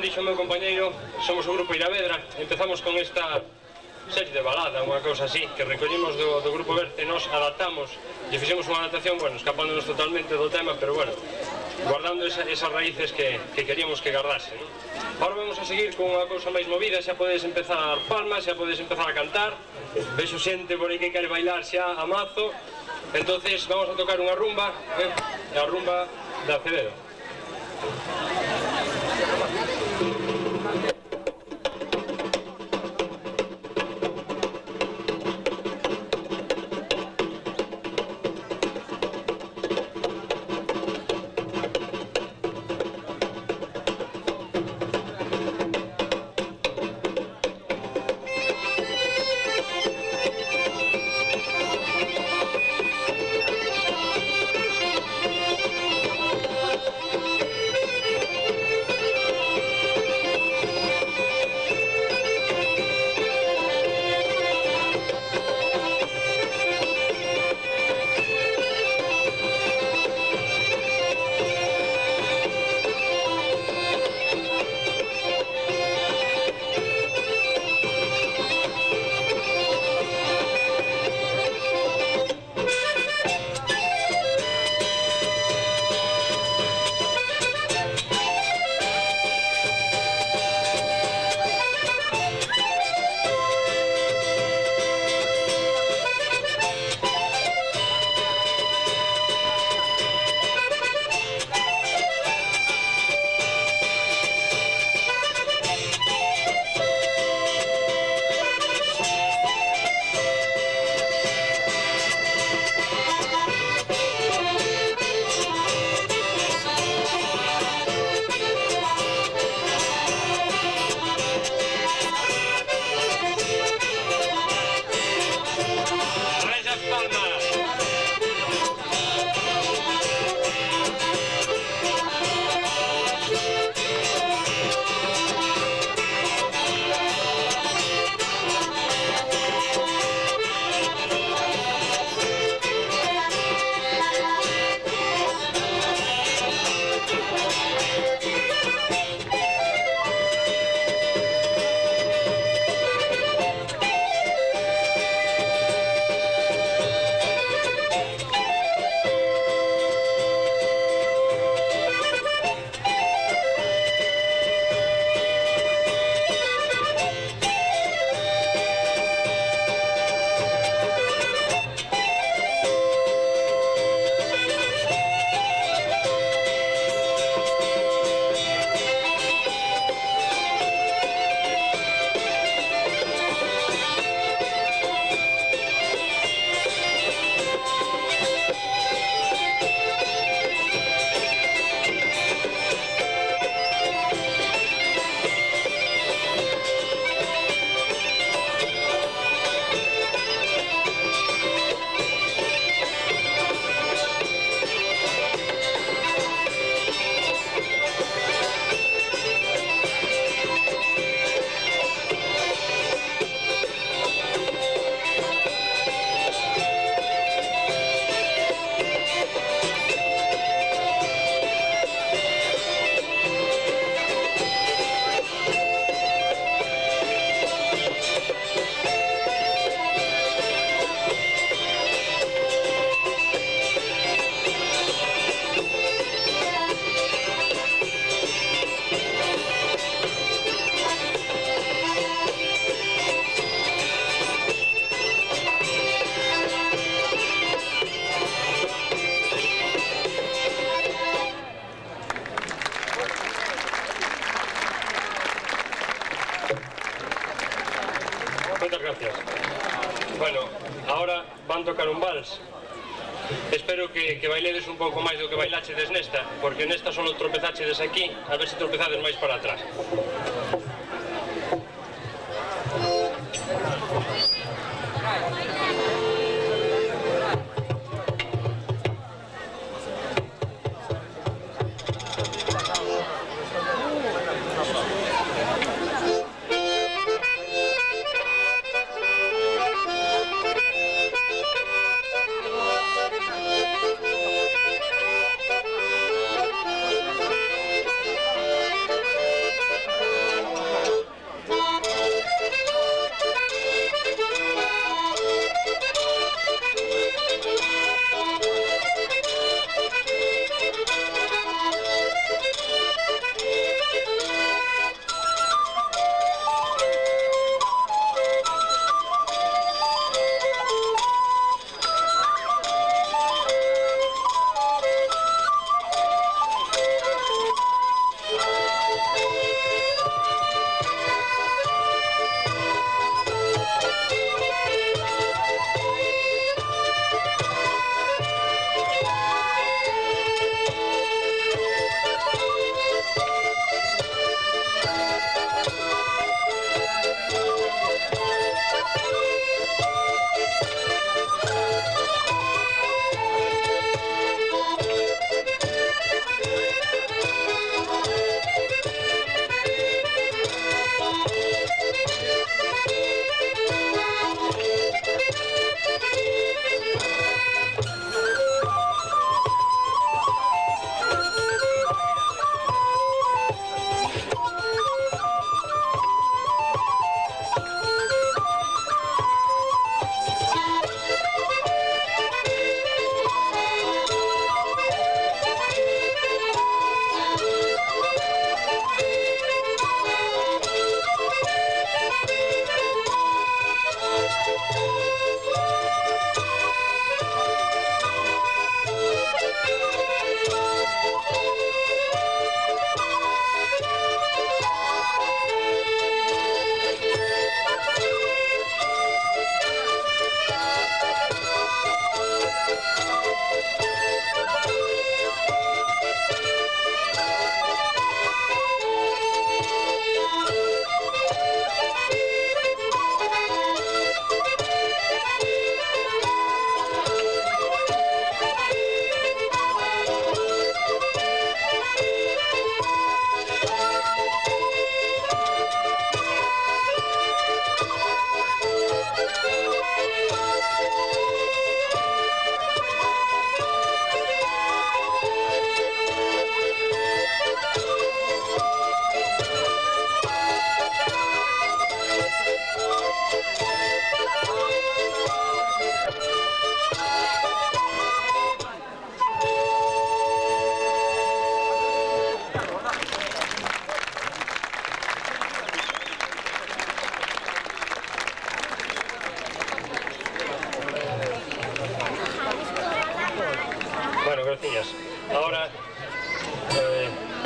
ben dixo o meu compañeiro, somos o grupo Iravedra. Empezamos con esta serie de balada, unha cousa así, que recollimos do grupo Verte, nos adaptamos, e fixemos unha adaptación, bueno, escapándonos totalmente do tema, pero bueno, guardando esas raíces que queríamos que guardase, non? Ahora vamos a seguir con unha cousa máis movida, xa podes empezar a dar palmas, xa podes empezar a cantar, vexo xente por aí que quere bailar xa a mazo, entonces vamos a tocar unha rumba, a rumba de Acevedo. Moitas gracias. Bueno, ahora van tocar un vals. Espero que bailedes un pouco máis do que bailachedes nesta, porque nesta solo tropezachedes aquí, a ver se tropezades máis para atrás.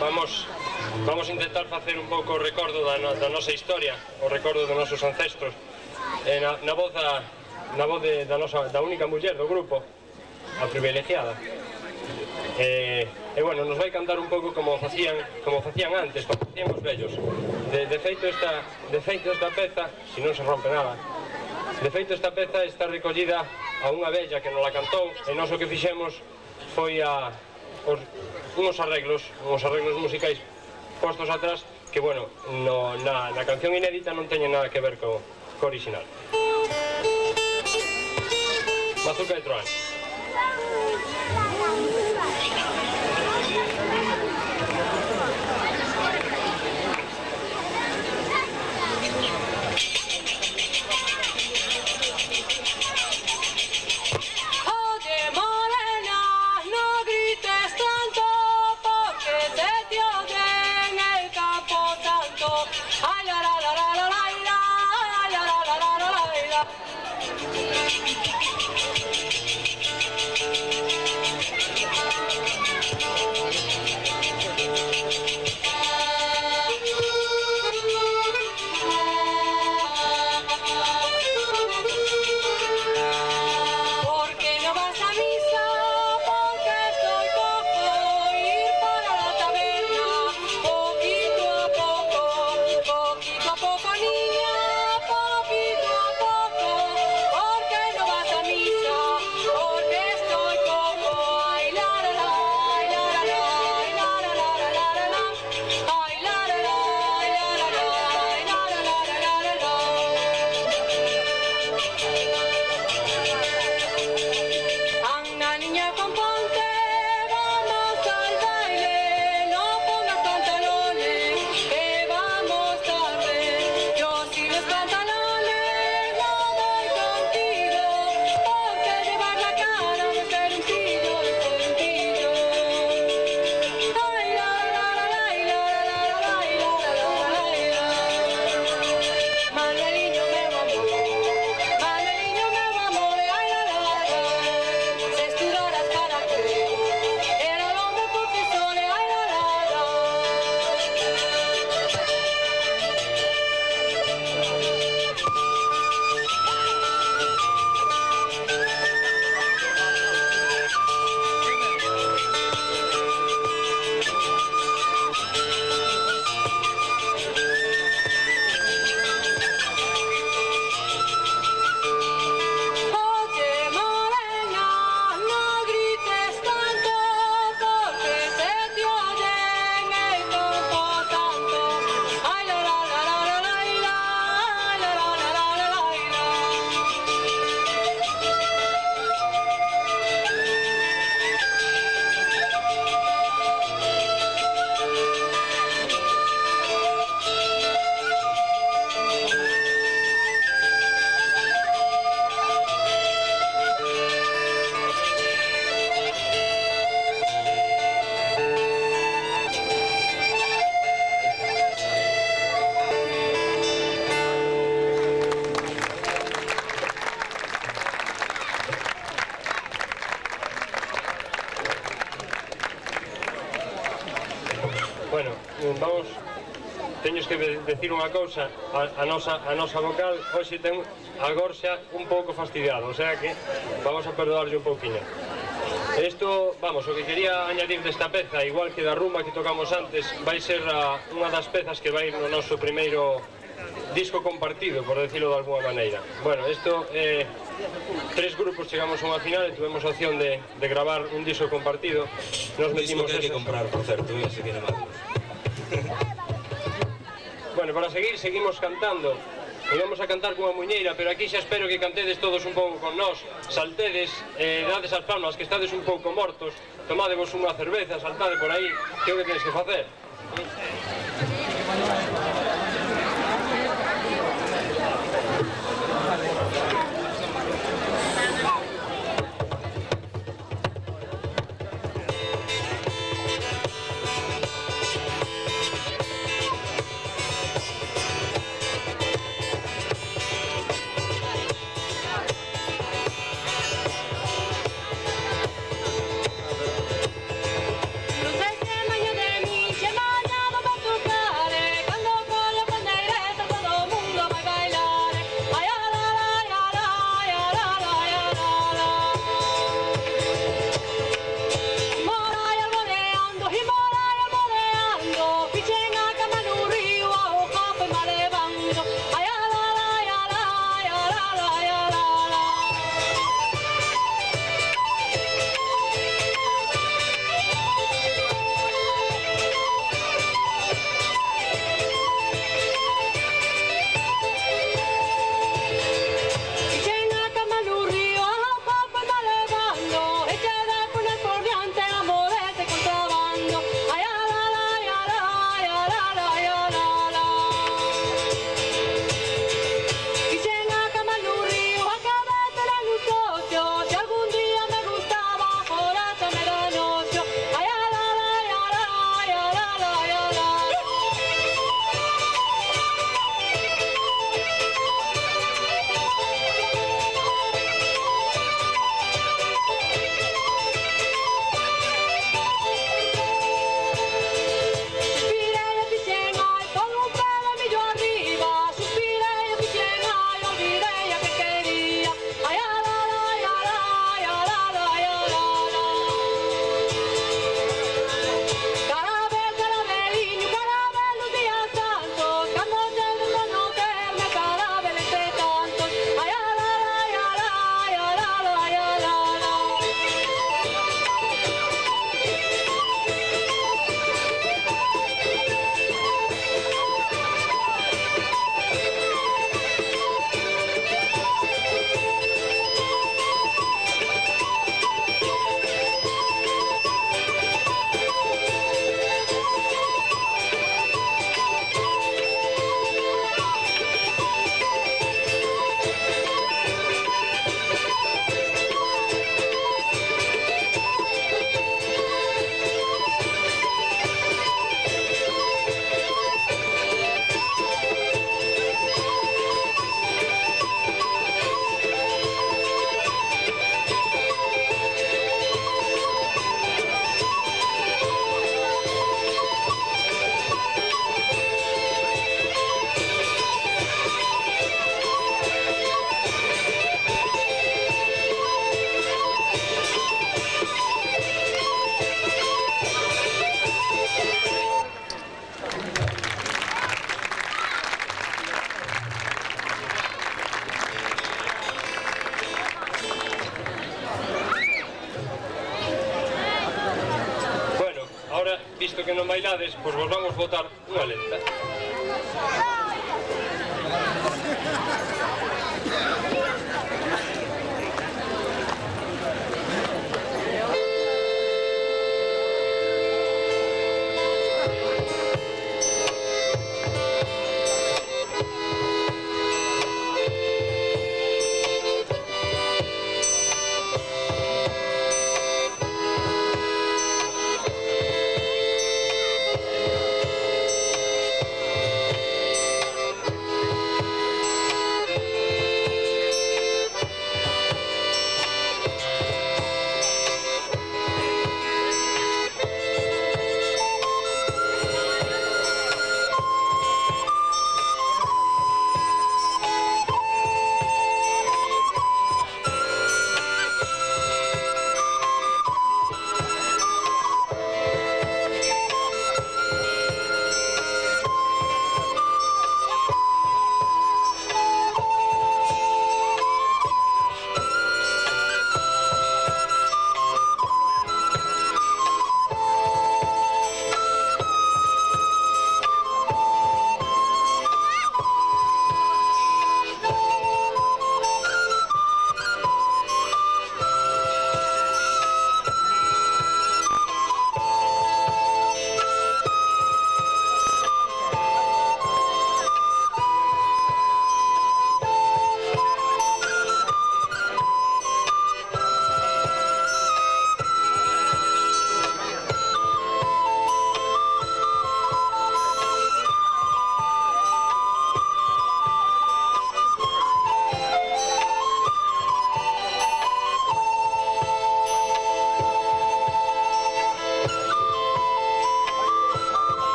vamos intentar facer un pouco o recordo da nosa historia, o recordo dos nosos ancestros, na voz da única muller do grupo, a privilegiada. E bueno, nos vai cantar un pouco como facían antes, como facían os vellos. De feito esta peza, se non se rompe nada, de feito esta peza está recollida a unha vella que nos la cantou, e nós o que fixemos foi uns arreglos musicais postos atrás que, bueno, na canción inédita non teñen nada que ver co original. Mazuca de Troán. Bueno, teños que decir unha cousa, a nosa vocal hoxe ten a gorxa un pouco fastidiada, o sea que vamos a perdoarlle un pouquinho. Isto, vamos, o que quería añadir desta peza, igual que da rumba que tocamos antes, vai ser unha das pezas que vai ir no noso primeiro disco compartido, por decirlo de alguna maneira. Bueno, isto, tres grupos chegamos a unha final e tuvemos a opción de gravar un disco compartido. Un disco que hai que comprar, por certo, ese que non máis. Bueno, para seguimos cantando. E vamos a cantar cunha muñeira, pero aquí xa espero que cantedes todos un pouco con nós, saltedes, dades as palmas, que estades un pouco mortos, tomadevos unha cerveza, saltade por aí, que é o que tenes que facer. No sé qué mañana de mí, bailades, pois vos vamos botar unha lenta.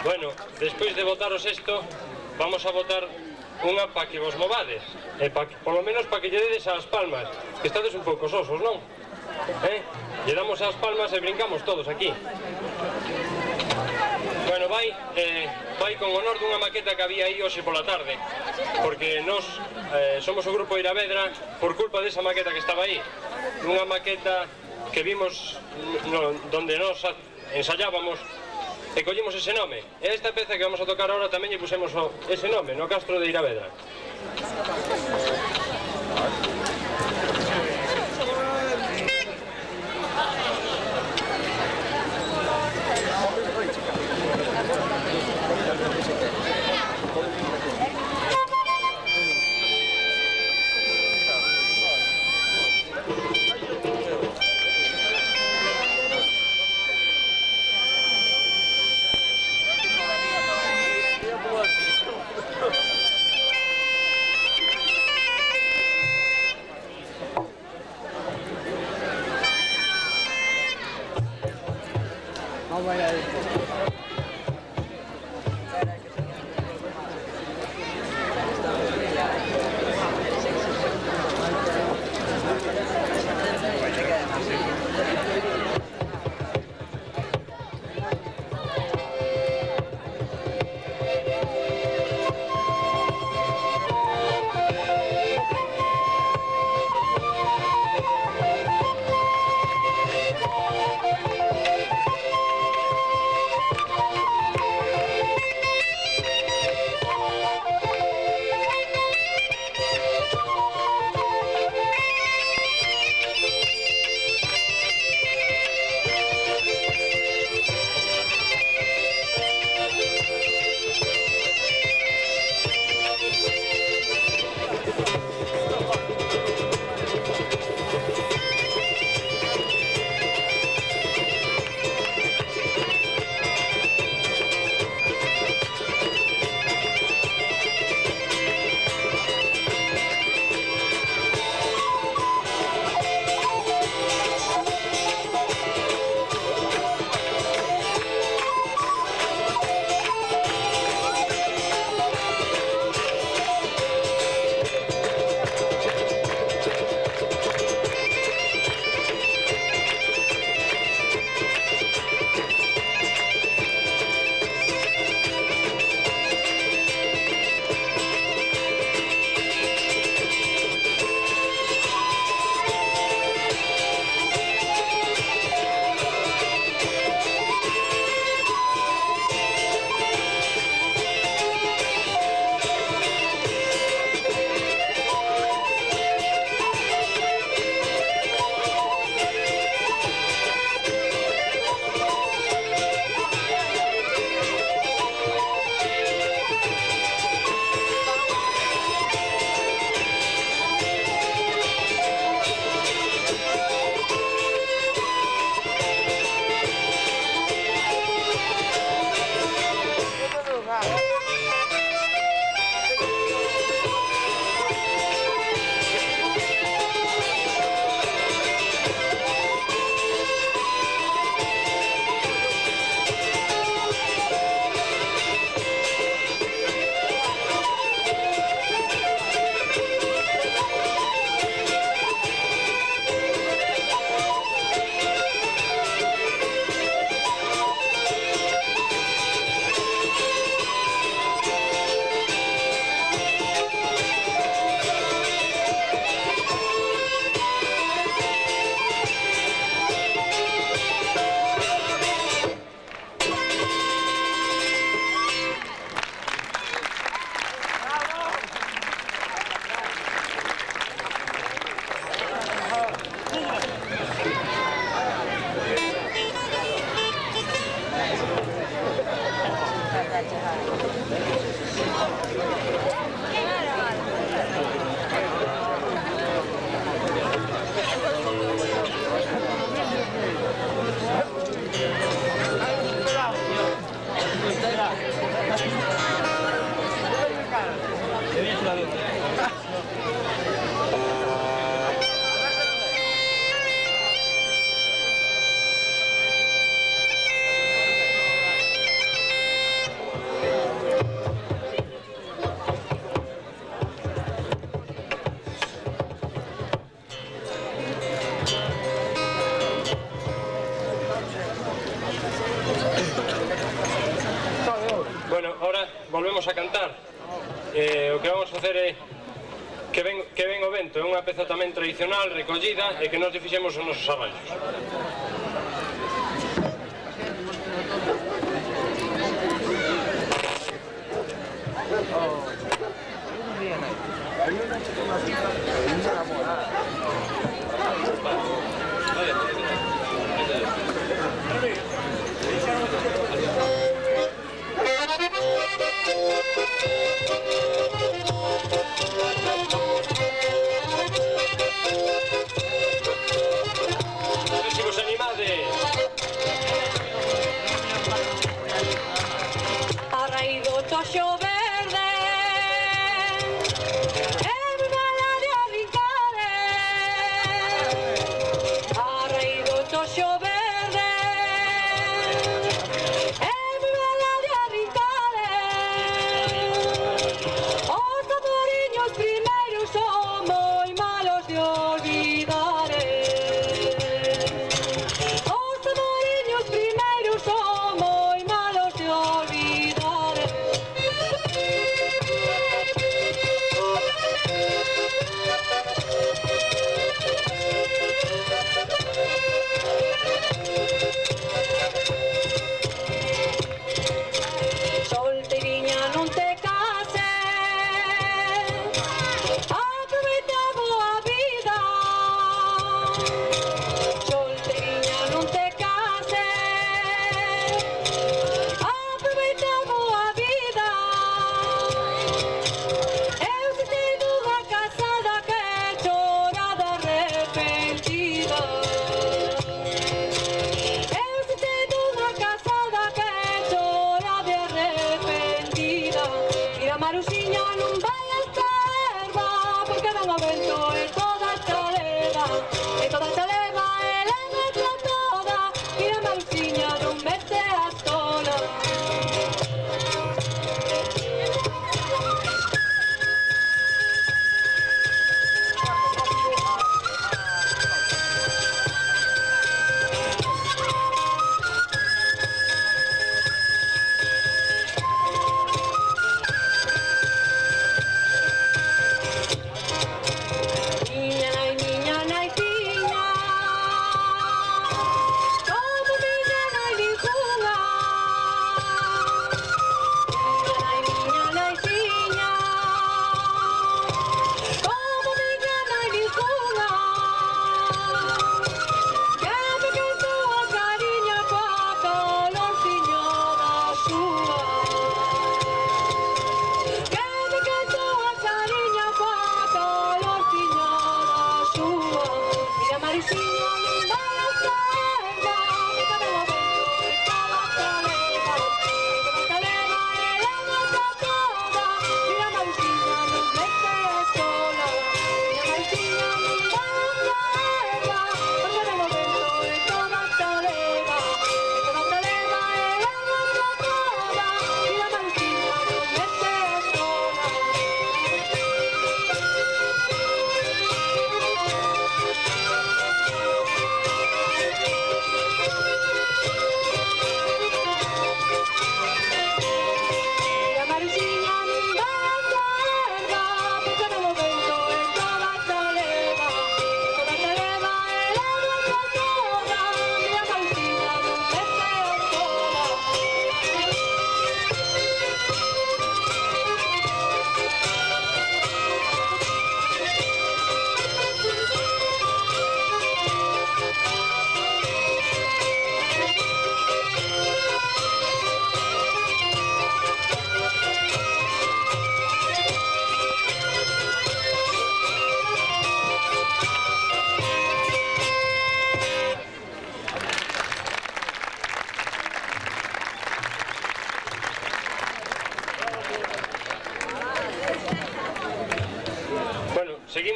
Bueno, despois de votaros isto, vamos a votar unha pa que vos movades. Polo menos pa que lle dedes as palmas, que estades un pouco sosos, non? Lle damos as palmas e brincamos todos aquí. Bueno, vai con honor dunha maqueta que había aí hoxe pola tarde, porque nós somos o grupo Iravedra por culpa desa maqueta que estaba aí. Unha maqueta que vimos donde nós ensayábamos e collimos ese nome. E esta peza que vamos a tocar ahora tamén lle pusemos ese nome, no Castro de Iravedra. Bueno, ahora volvemos a cantar. O que vamos facer é que ven o vento, é unha peza tamén tradicional, recollida, e que nós lle fixemos os nosos arranxos. Si vos animades. A raíz do toxo verde é mala de arrincare. A raíz do toxo verde é mala de arrincare. Os tamoriños primeiros son moi malos de olvidar. Os tamoriños primeiros son moi malos de olvidar.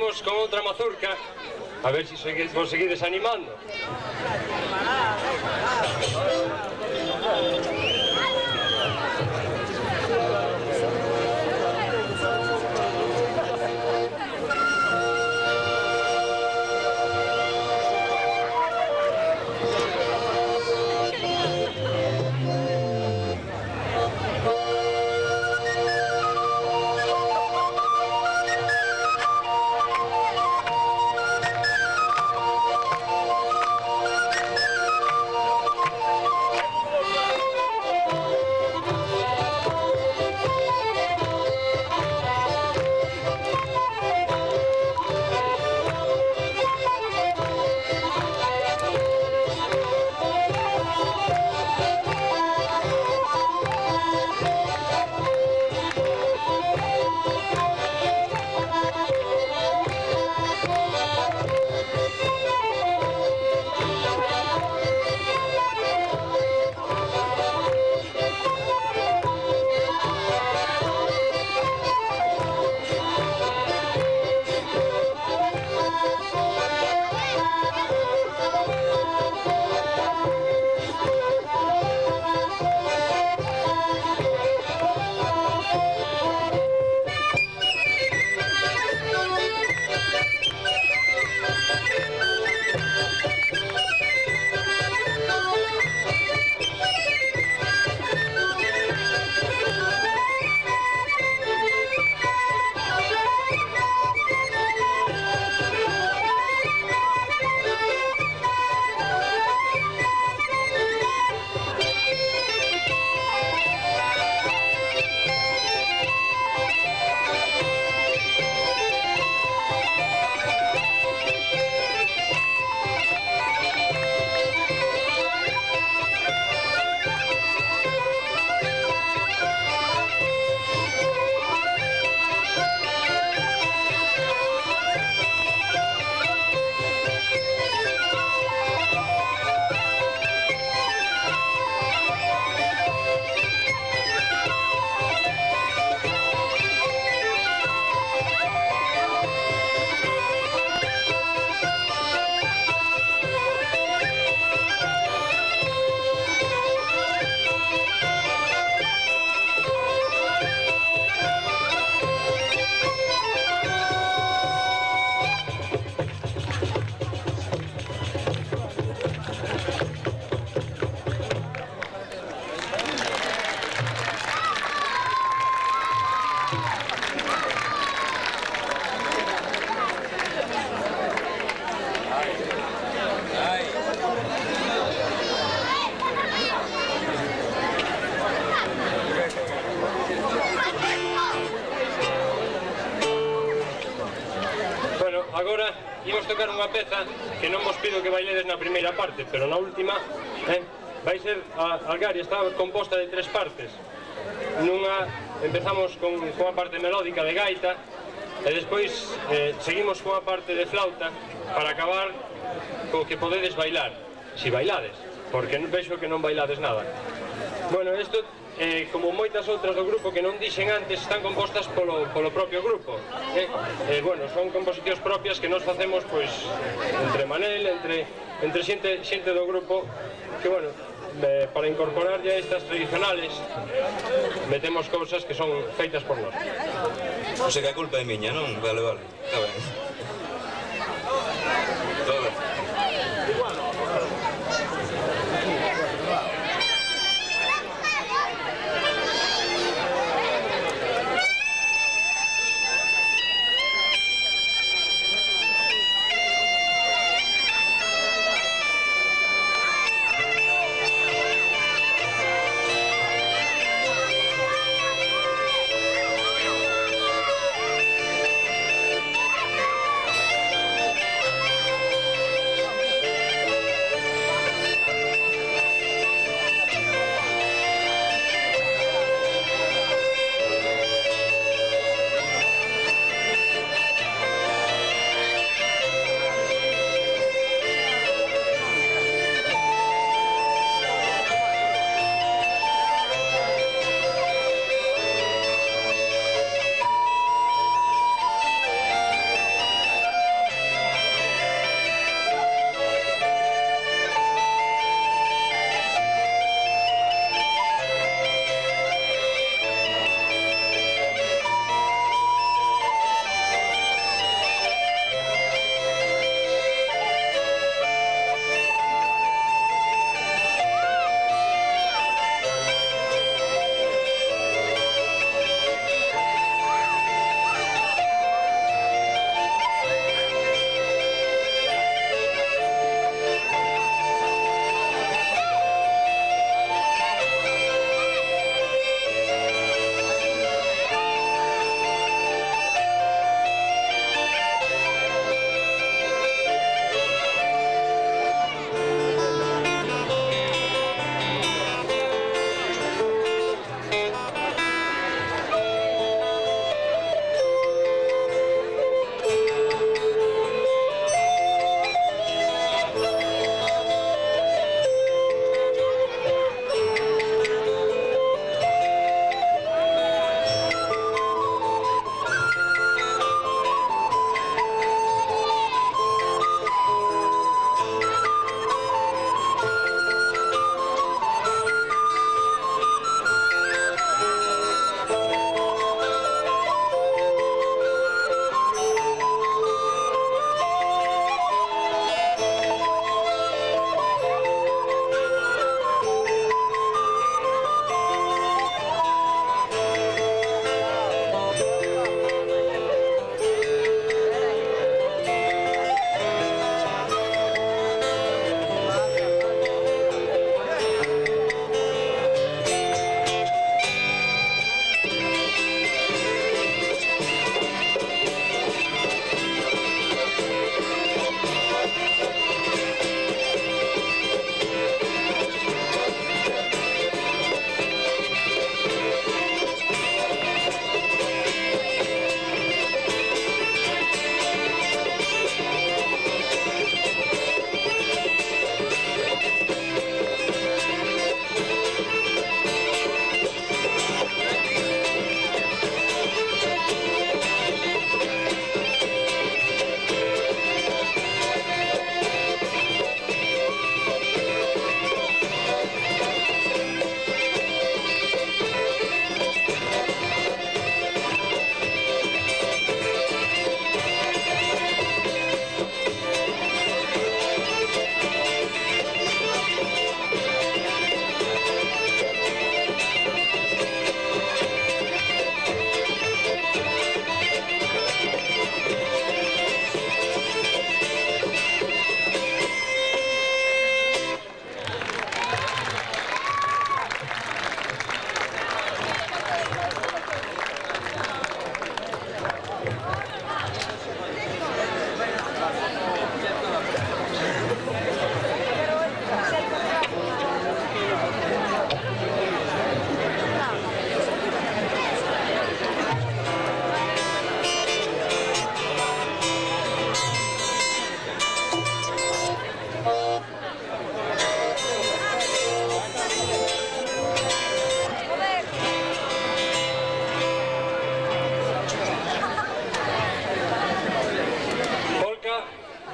seguimos con outra mazurca, a ver se vos seguides animando. Agora imos tocar unha peza que non vos pido que bailedes na primeira parte, pero na última vai ser Algaria, está composta de 3 partes. Nunha empezamos con unha parte melódica de gaita e despois seguimos con unha parte de flauta para acabar co que podedes bailar, si bailades, porque vexo que non bailades nada. Bueno, isto como moitas outras do grupo que non dixen antes, están compostas polo propio grupo. Bueno, son composicións propias que nos facemos pois entre Manel, entre xente do grupo que, bueno, para incorporar ya estas tradicionales metemos cousas que son feitas por nós. Non sei que a culpa é miña, non? Vale, está ben. Todo ben.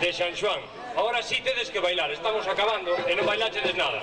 de San Xoán. Ahora sí tedes que bailar, estamos acabando e non bailachedes nada.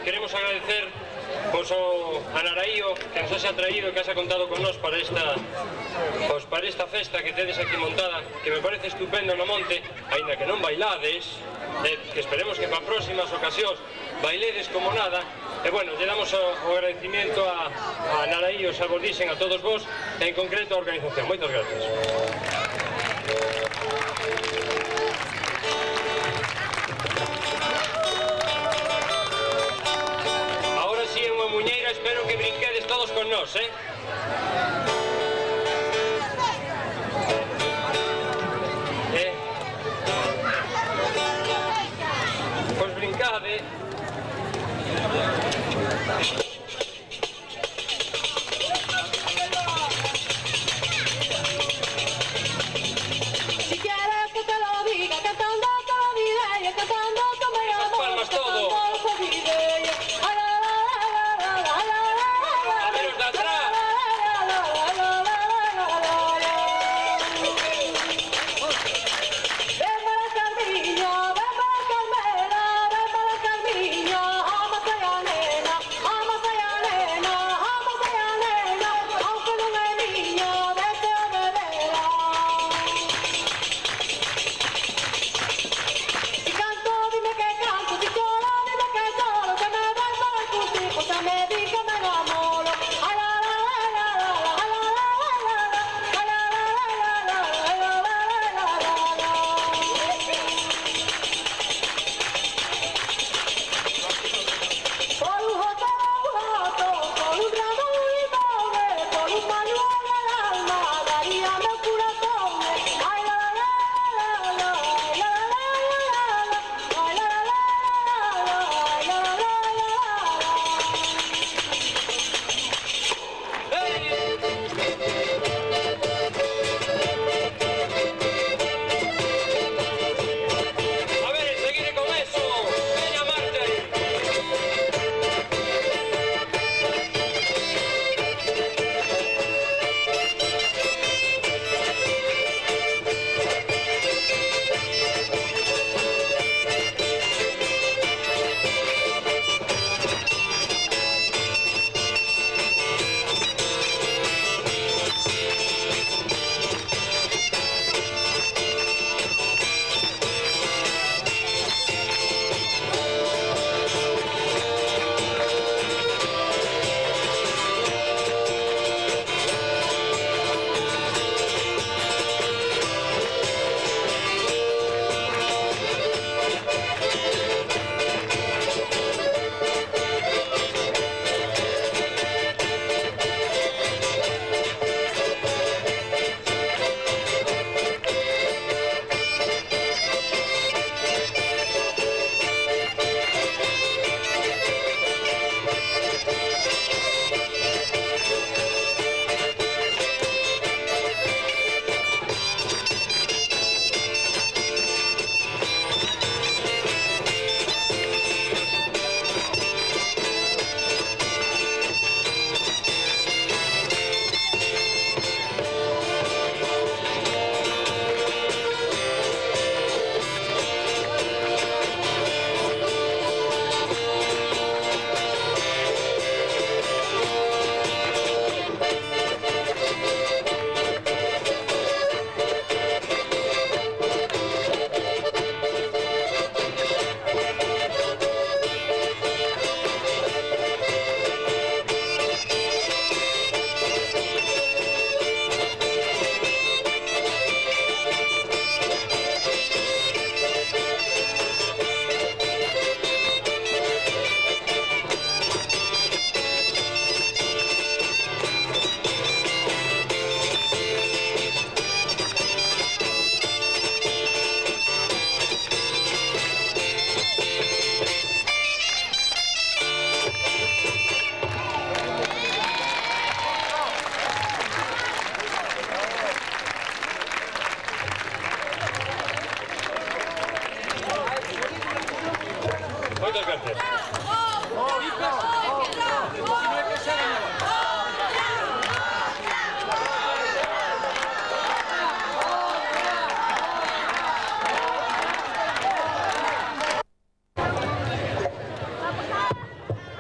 Queremos agradecer a Naraío que nos haya traído, que haya contado con nos para esta festa que tedes aquí montada, que me parece estupendo no monte, aínda que non bailades, que esperemos que para próximas ocasións bailedes como nada. E bueno, lle damos o agradecimiento a Naraío, xa vos dixen a todos vos, en concreto a organización. Moitas gracias. Muñeira, espero que brinquedes todos con nós, Pois brincade. Si quieres que te lo diga, cantando toda la vida y cantando como yo. Las palmas todo. Ama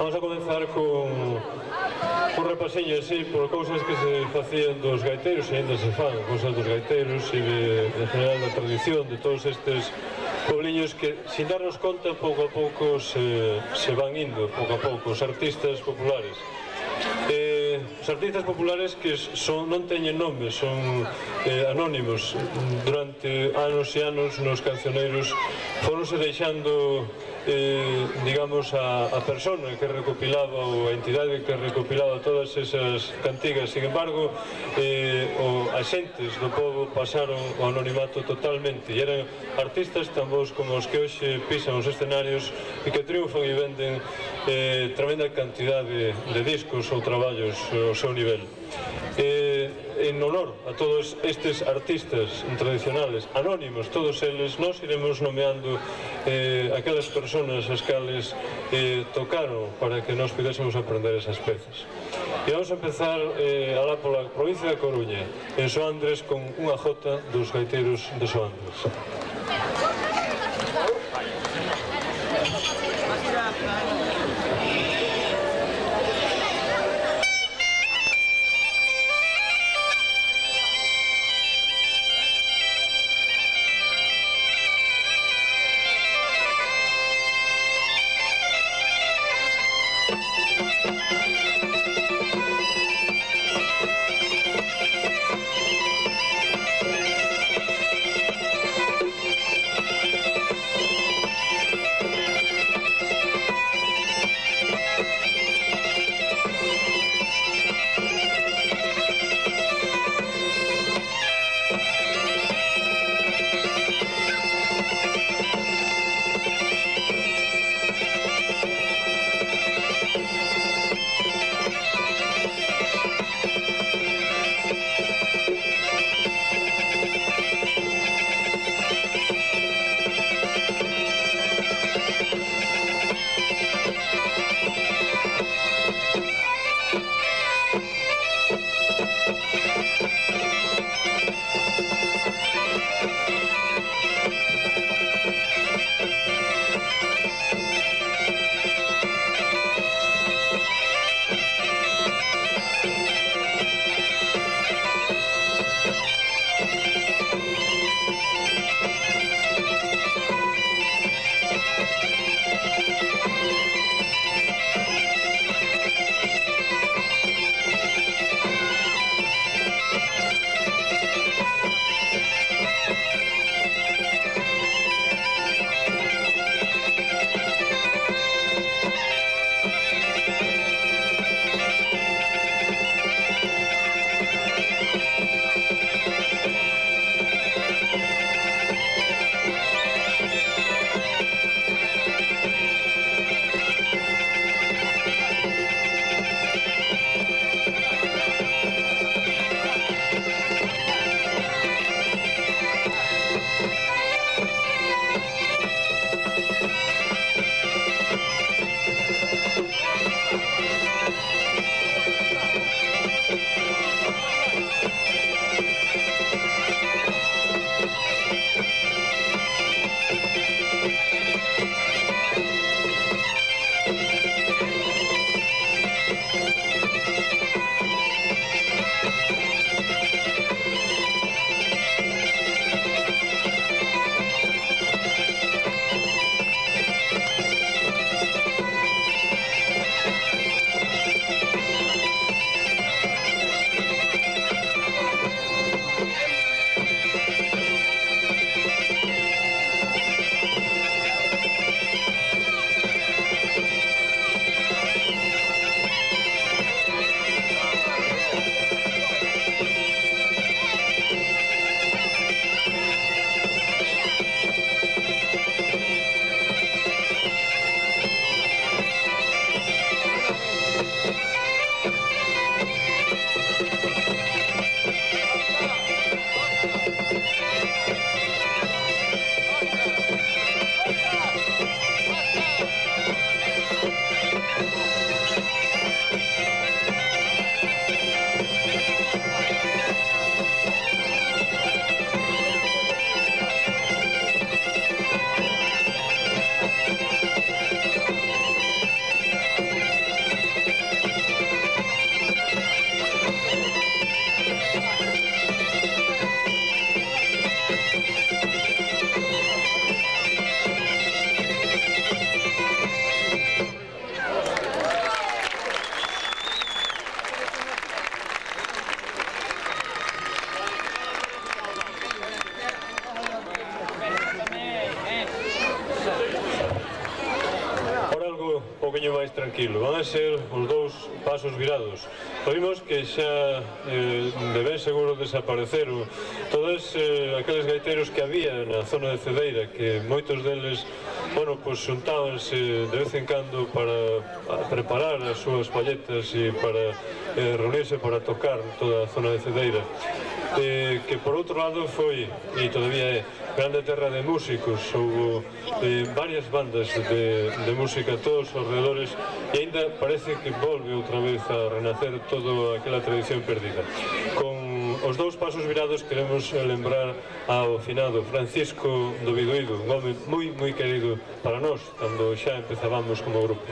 Vamos a comenzar con un repasiño así por cousas que se facían dos gaiteiros e ainda se fan, cousas dos gaiteiros e de general da tradición de todos estes pobliños que, sin darnos conta, pouco a pouco se van indo, pouco a pouco, os artistas populares. Os artistas populares que non teñen nome, son anónimos. Durante anos e anos nos cancioneiros foronse deixando digamos a persona que recopilaba ou a entidade que recopilaba todas esas cantigas. Sin embargo, as xentes do povo pasaron ao anonimato totalmente e eran artistas tan bons como os que hoxe pisan os escenarios e que triunfan e venden tremenda cantidade de discos ou traballos ao seu nivel. En honor a todos estes artistas tradicionales, anónimos, todos eles, nós iremos nomeando aquelas personas as cales tocaron para que nós pudésemos aprender esas pezas. E vamos a empezar alá pola provincia da Coruña, en Soandres, con unha jota dos gaiteiros de Soandres. tranquilo, van a ser os dous pasos virados. Oímos que xa de ben seguro desapareceron todos aqueles gaiteiros que había na zona de Cedeira, que moitos deles, bueno, pois xuntábanse de vez en cando para preparar as súas palletas e para reunirse para tocar toda a zona de Cedeira. Que por outro lado foi, e todavía é, grande terra de músicos. Houve varias bandas de música a todos os redores e ainda parece que volve outra vez a renacer toda aquela tradición perdida. Con os dous pasos virados queremos lembrar ao finado Francisco do Bidoído, un home moi querido para nós cando xa empezábamos como grupo.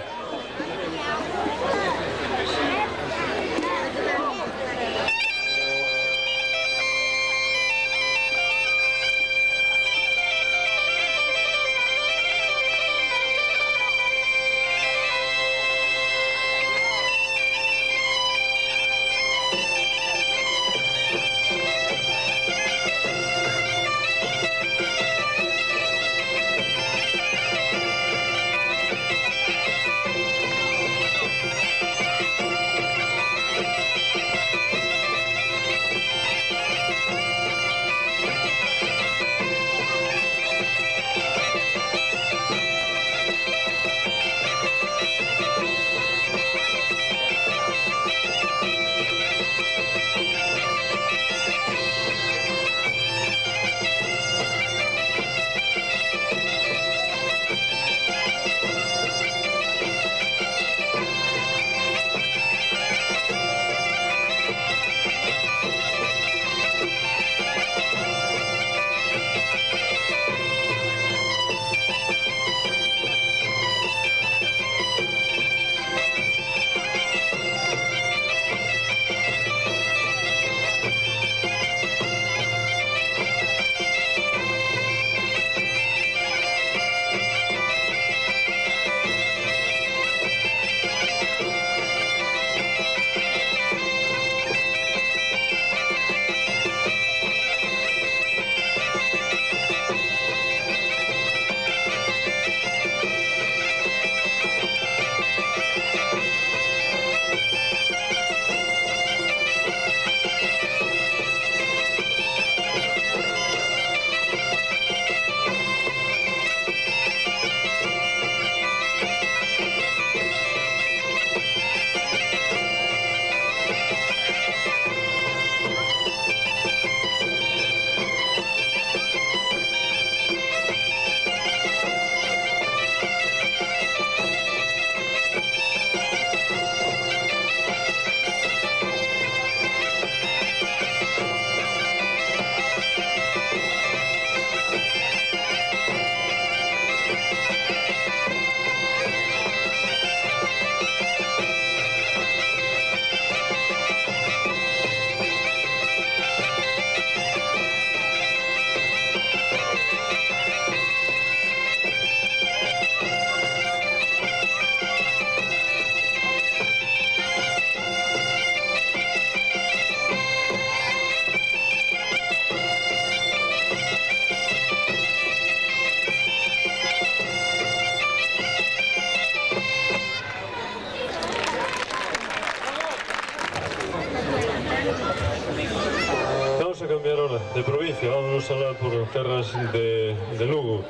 de provincia, vamos a hablar por terras de Lugo.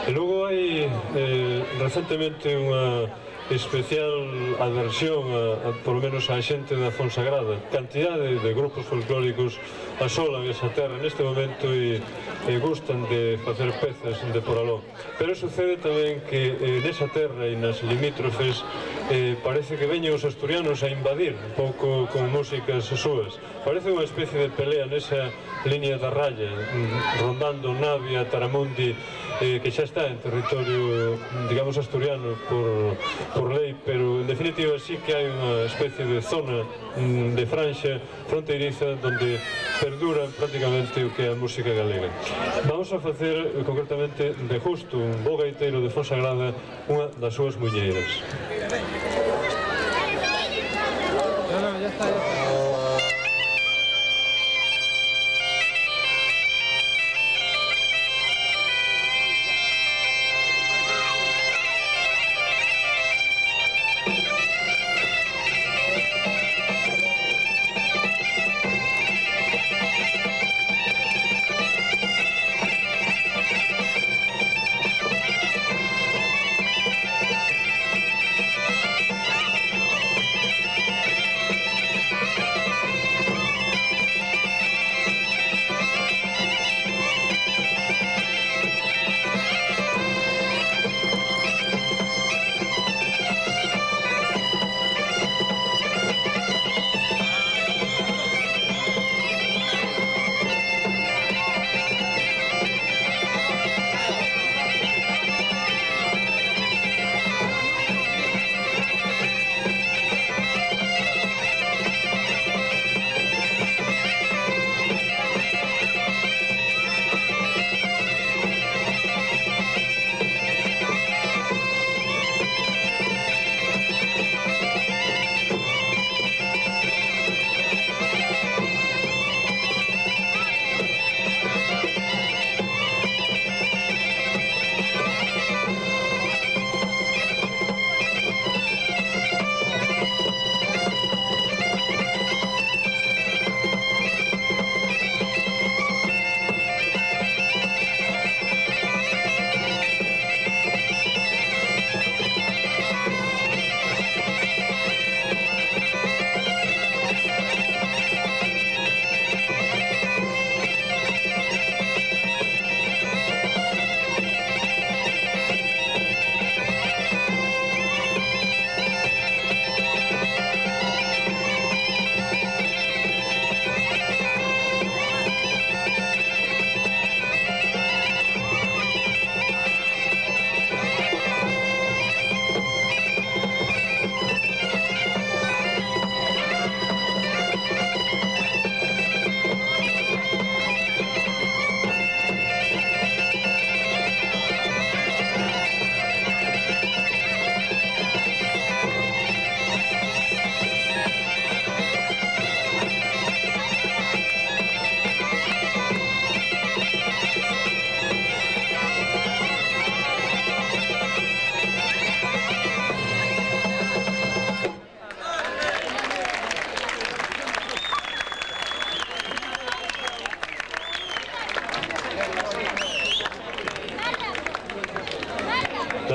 En Lugo hai recentemente unha especial adversión por lo menos a xente da Fonsagrada. Cantidade de grupos folclóricos asolan esa terra neste momento e gustan de facer pezas de por aló. Pero sucede tamén que nesa terra e nas limítrofes parece que veñen os asturianos a invadir un pouco con músicas súas. Parece unha especie de pelea nesa línea da raya, rondando Navia, Taramundi, que xa está en territorio, digamos, asturiano por lei, pero en definitiva sí que hai unha especie de zona de franxa fronteiriza donde perdura prácticamente o que é a música galega. Vamos a facer concretamente de Justo, un bo gaiteiro de Fonsagrada, unha das súas muñeiras. Ya está. Thank you.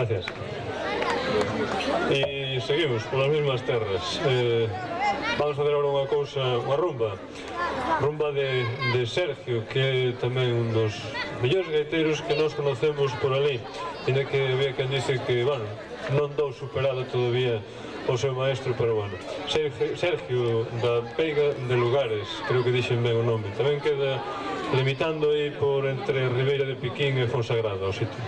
Gracias. E seguimos polas mesmas terras. Vamos facer agora unha cousa, unha rumba de Sergio, que é tamén un dos mellores gaiteiros que nós conocemos por ali, ainda que había quen dice que, bueno, non dou superado todavía o seu maestro, pero bueno, Sergio da Peiga de Lugares, creo que dixen ben o nome, tamén queda limitando aí por entre Ribeira de Piquín e Fonsagrada o sitio.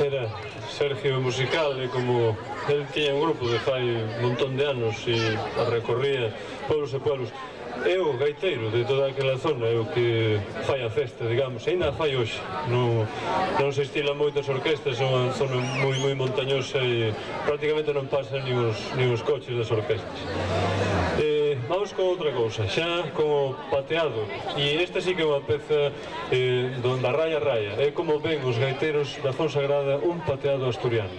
Era Sergio musical, e como el tiña un grupo de fai un montón de anos e recorría pueblos e pueblos, é o gaiteiro de toda aquela zona, é o que fai a festa, digamos, e ainda fai hoxe. Non se estilan moitas orquestas, é unha zona moi montañosa e prácticamente non pasan nin os coches das orquestas. Vamos con outra cousa, xa con o pateado, e esta sí que é unha peza da raya a raya, é como ven os gaiteiros da Fonsagrada un pateado asturiano.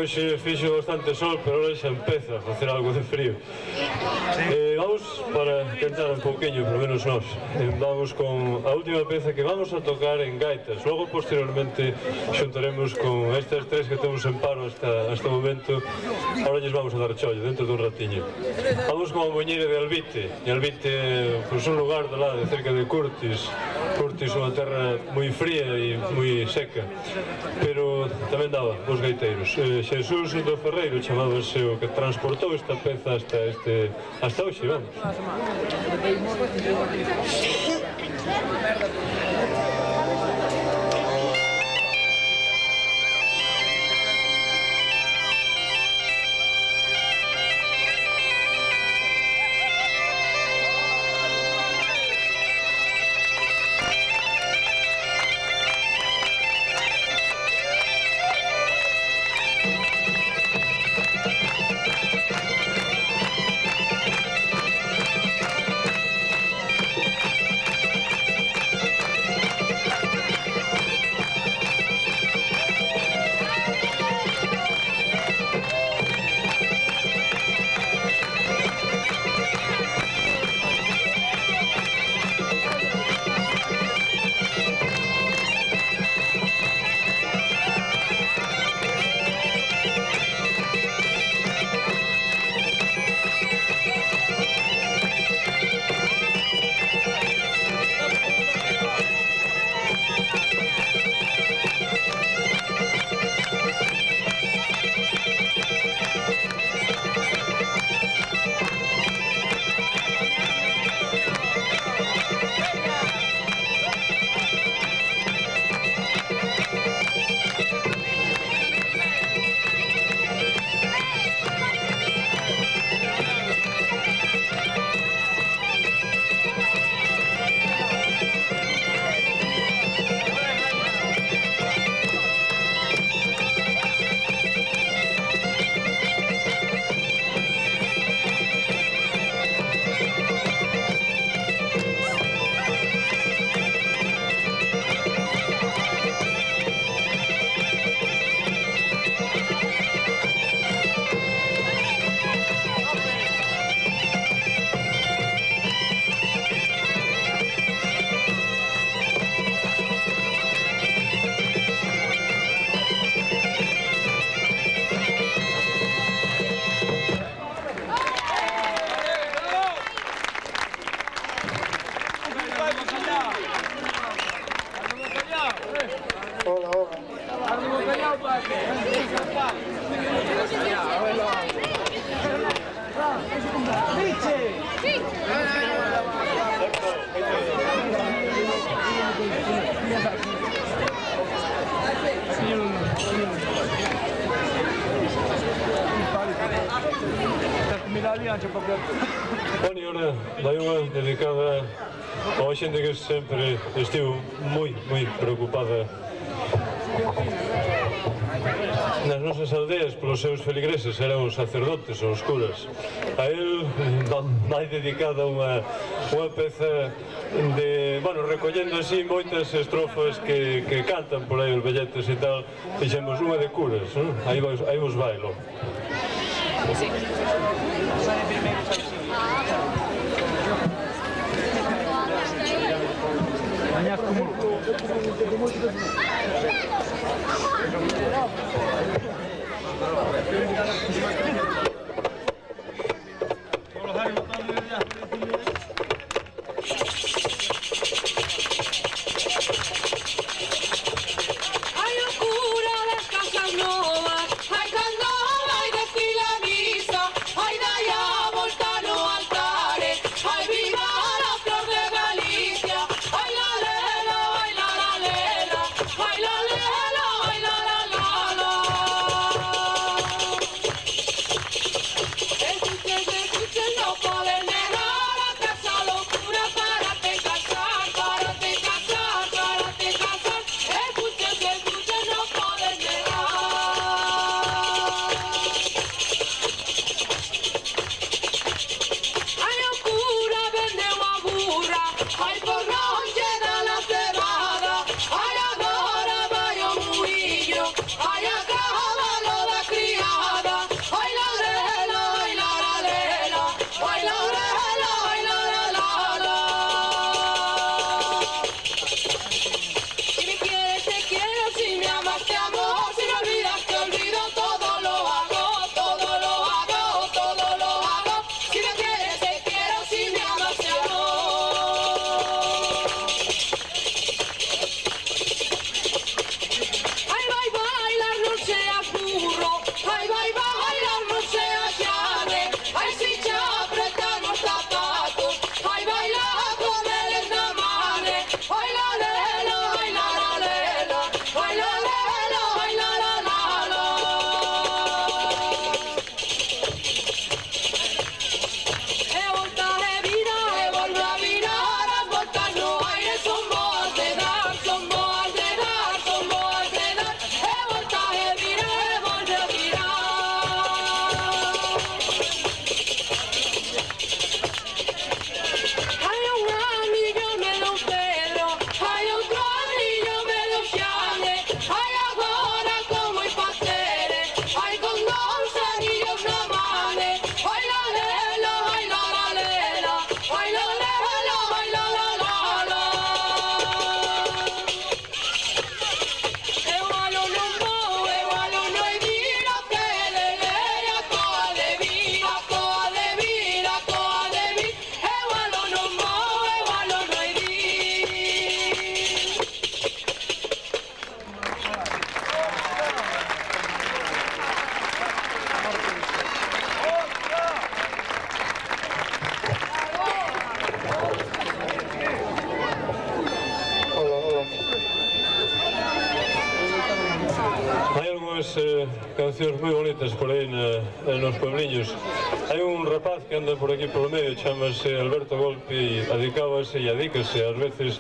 que hoxe fixo bastante sol, pero ahora xa empeza a facer algo de frío. Vamos para tentar un pouquinho, polo menos nós. Vamos con a última peza que vamos a tocar en gaitas. Logo, posteriormente, xuntaremos con estas tres que temos en paro hasta o momento. Ahora lles vamos a dar chollo, dentro dun ratiño. Vamos con a Moñeira de Albite. E Albite, pois un lugar de lá, de cerca de Curtis. Curtis, unha terra moi fría e moi seca, pero tamén daba os gaiteiros. Xesús do Ferreiro chamábase o que transportou esta peza hasta hoxe, vamos. Bueno, e ora vai unha dedicada a unha xente que sempre estivo moi preocupada nas nosas aldeas polos seus feligreses, eran os sacerdotes ou os curas. A él vai dedicada unha peza de, bueno, recollendo así moitas estrofas que cantan por aí os velletes e tal, fixemos unha de curas, non? Aí vos bailo. tradicións moi bonitas por aí nos puebliños. Hai un rapaz que anda por aquí polo medio, chamase Alberto Golpe, e adicábase e adícase ás veces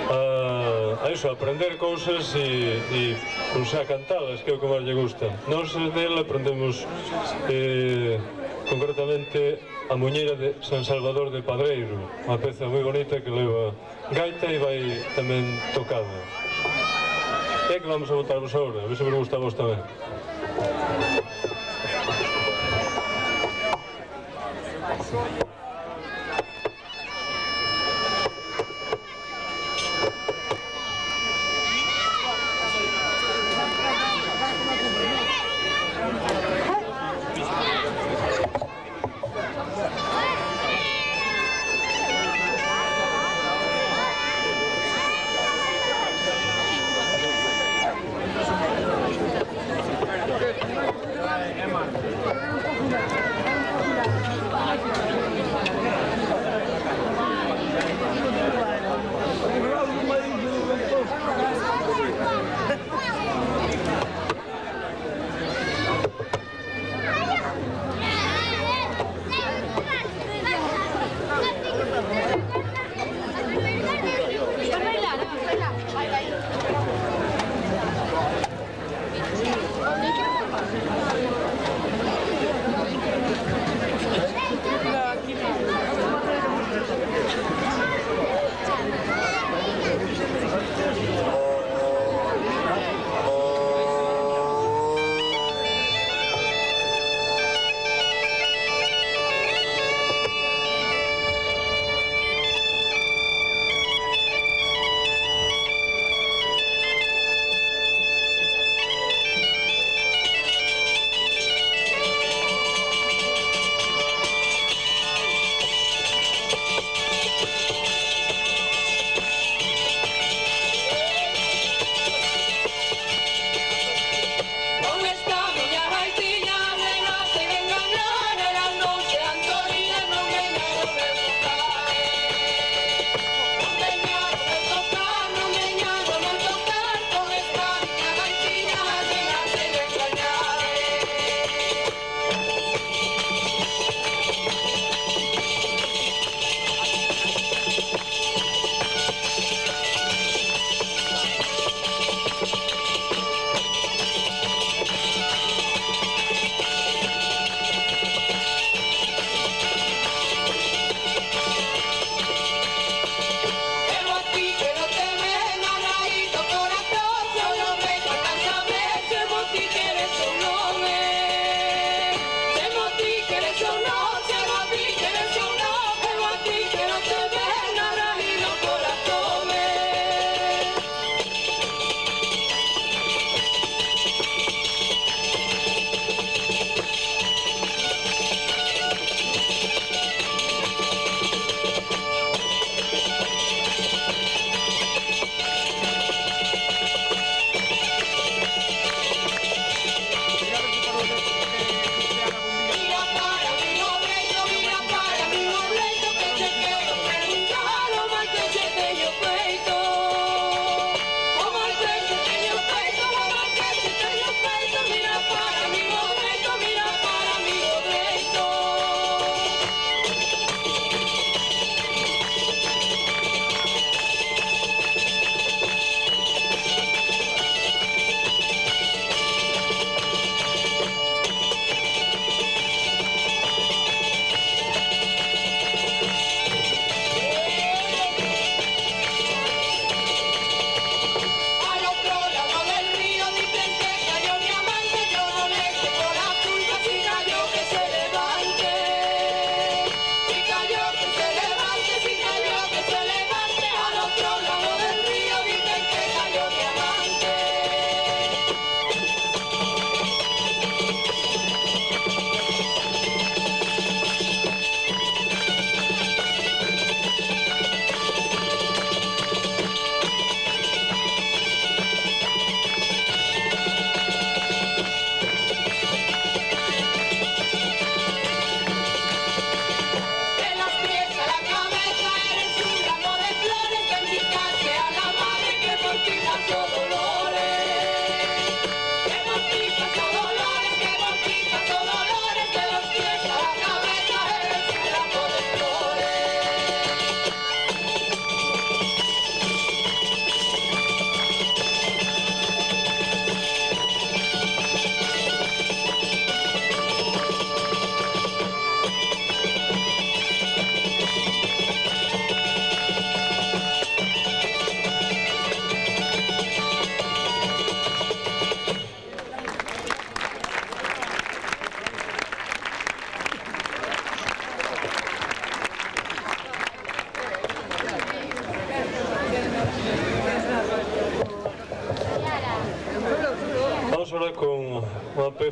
a iso, a aprender cousas e a cantalas, que é o que máis lle gusta. Nós dele aprendemos concretamente a Muñeira de San Salvador de Padreiro, unha peza moi bonita que leva gaita e vai tamén tocada. É que vamos a botarvos agora, a ver se vos gusta a vos tamén.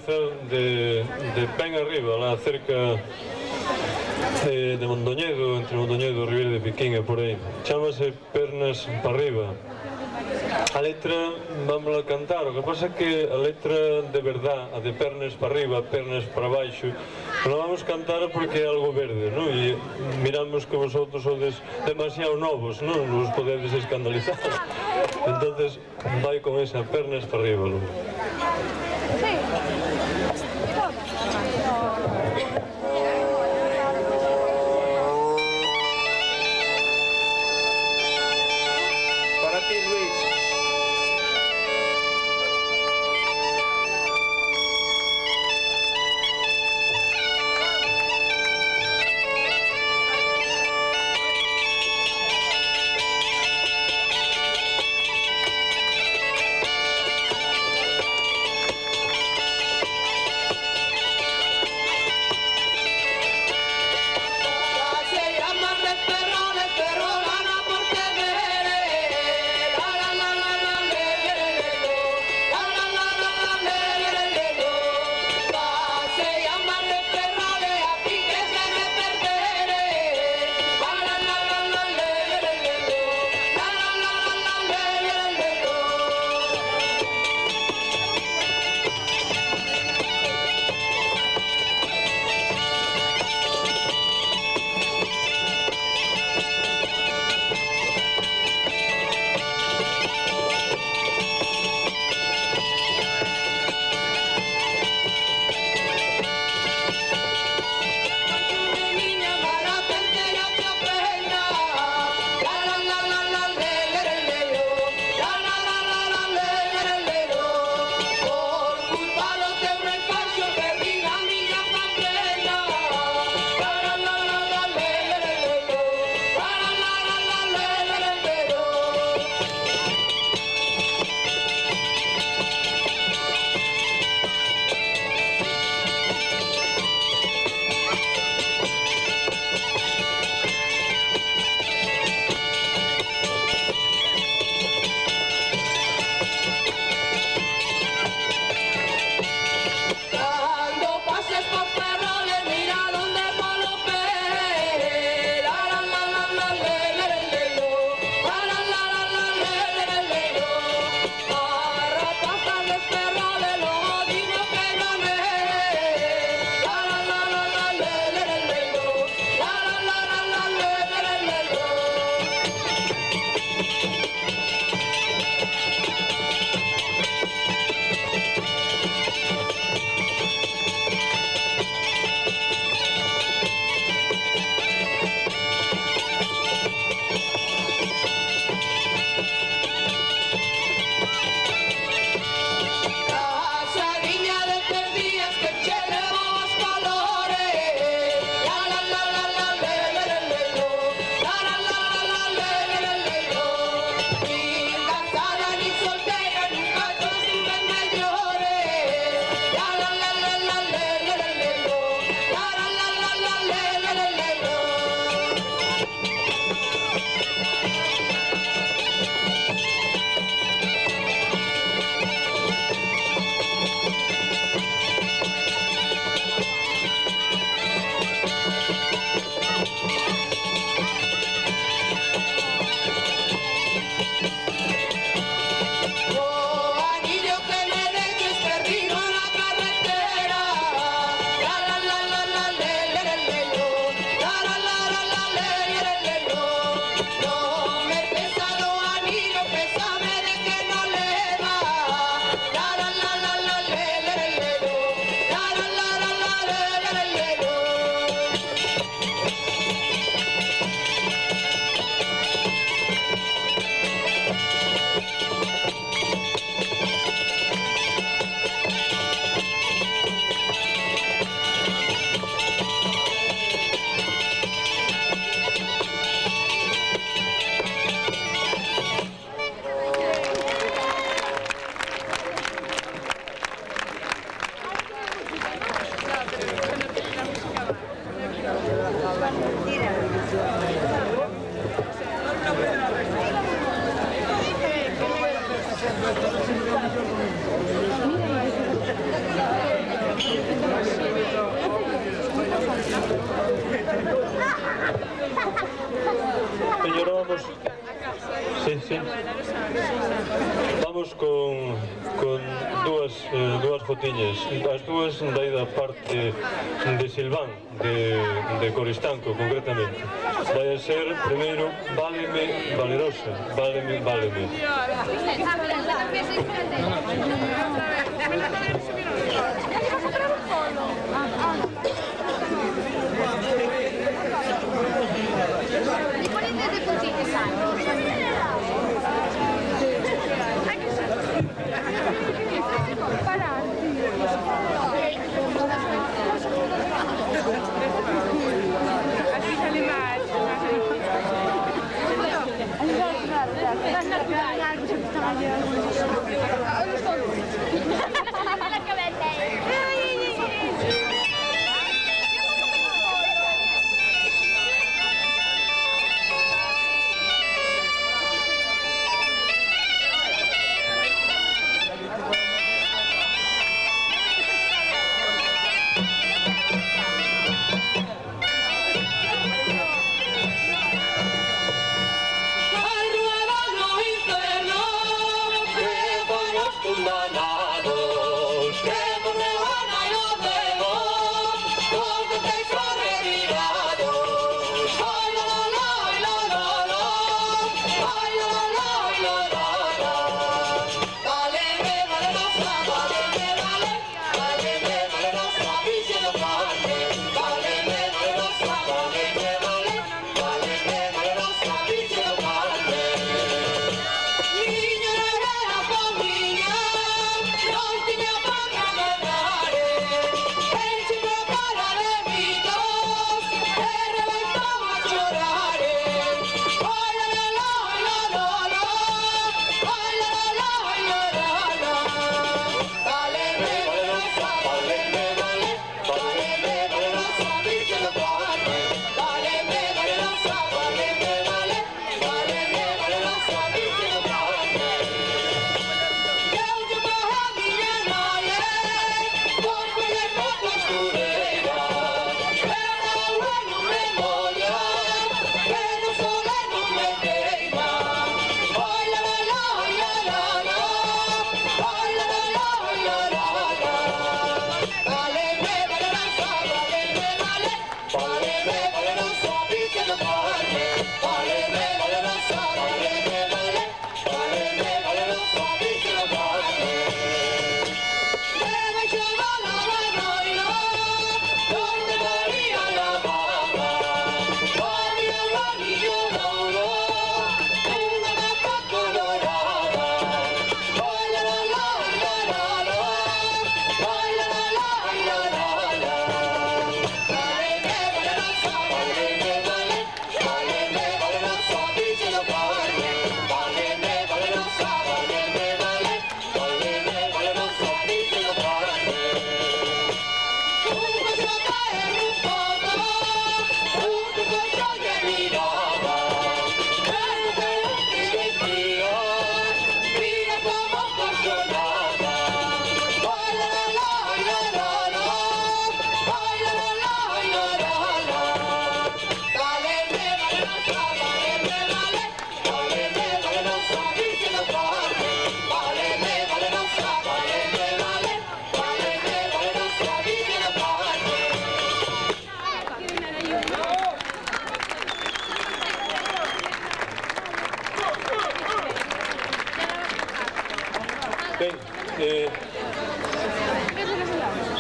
empeza de ben arriba, lá cerca de Mondoñedo, entre Mondoñedo e Ribeira de Piquín e por aí. Chámase Pernas para arriba. A letra vamos a cantar, o que pasa é que a letra de verdad, a de pernas para arriba, pernas para baixo, non vamos cantar porque é algo verde, non? E miramos que vosotros sodes demasiado novos, non? Nos podedes escandalizar. Entonces, vai con esa pernas para arriba, non? Para ti, Luis. Sí. Vamos con dúas fotiñas, as dúas da parte de Silván, de Coristanco concretamente. Vai a ser, primeiro, Váleme Valerosa, Váleme, Váleme.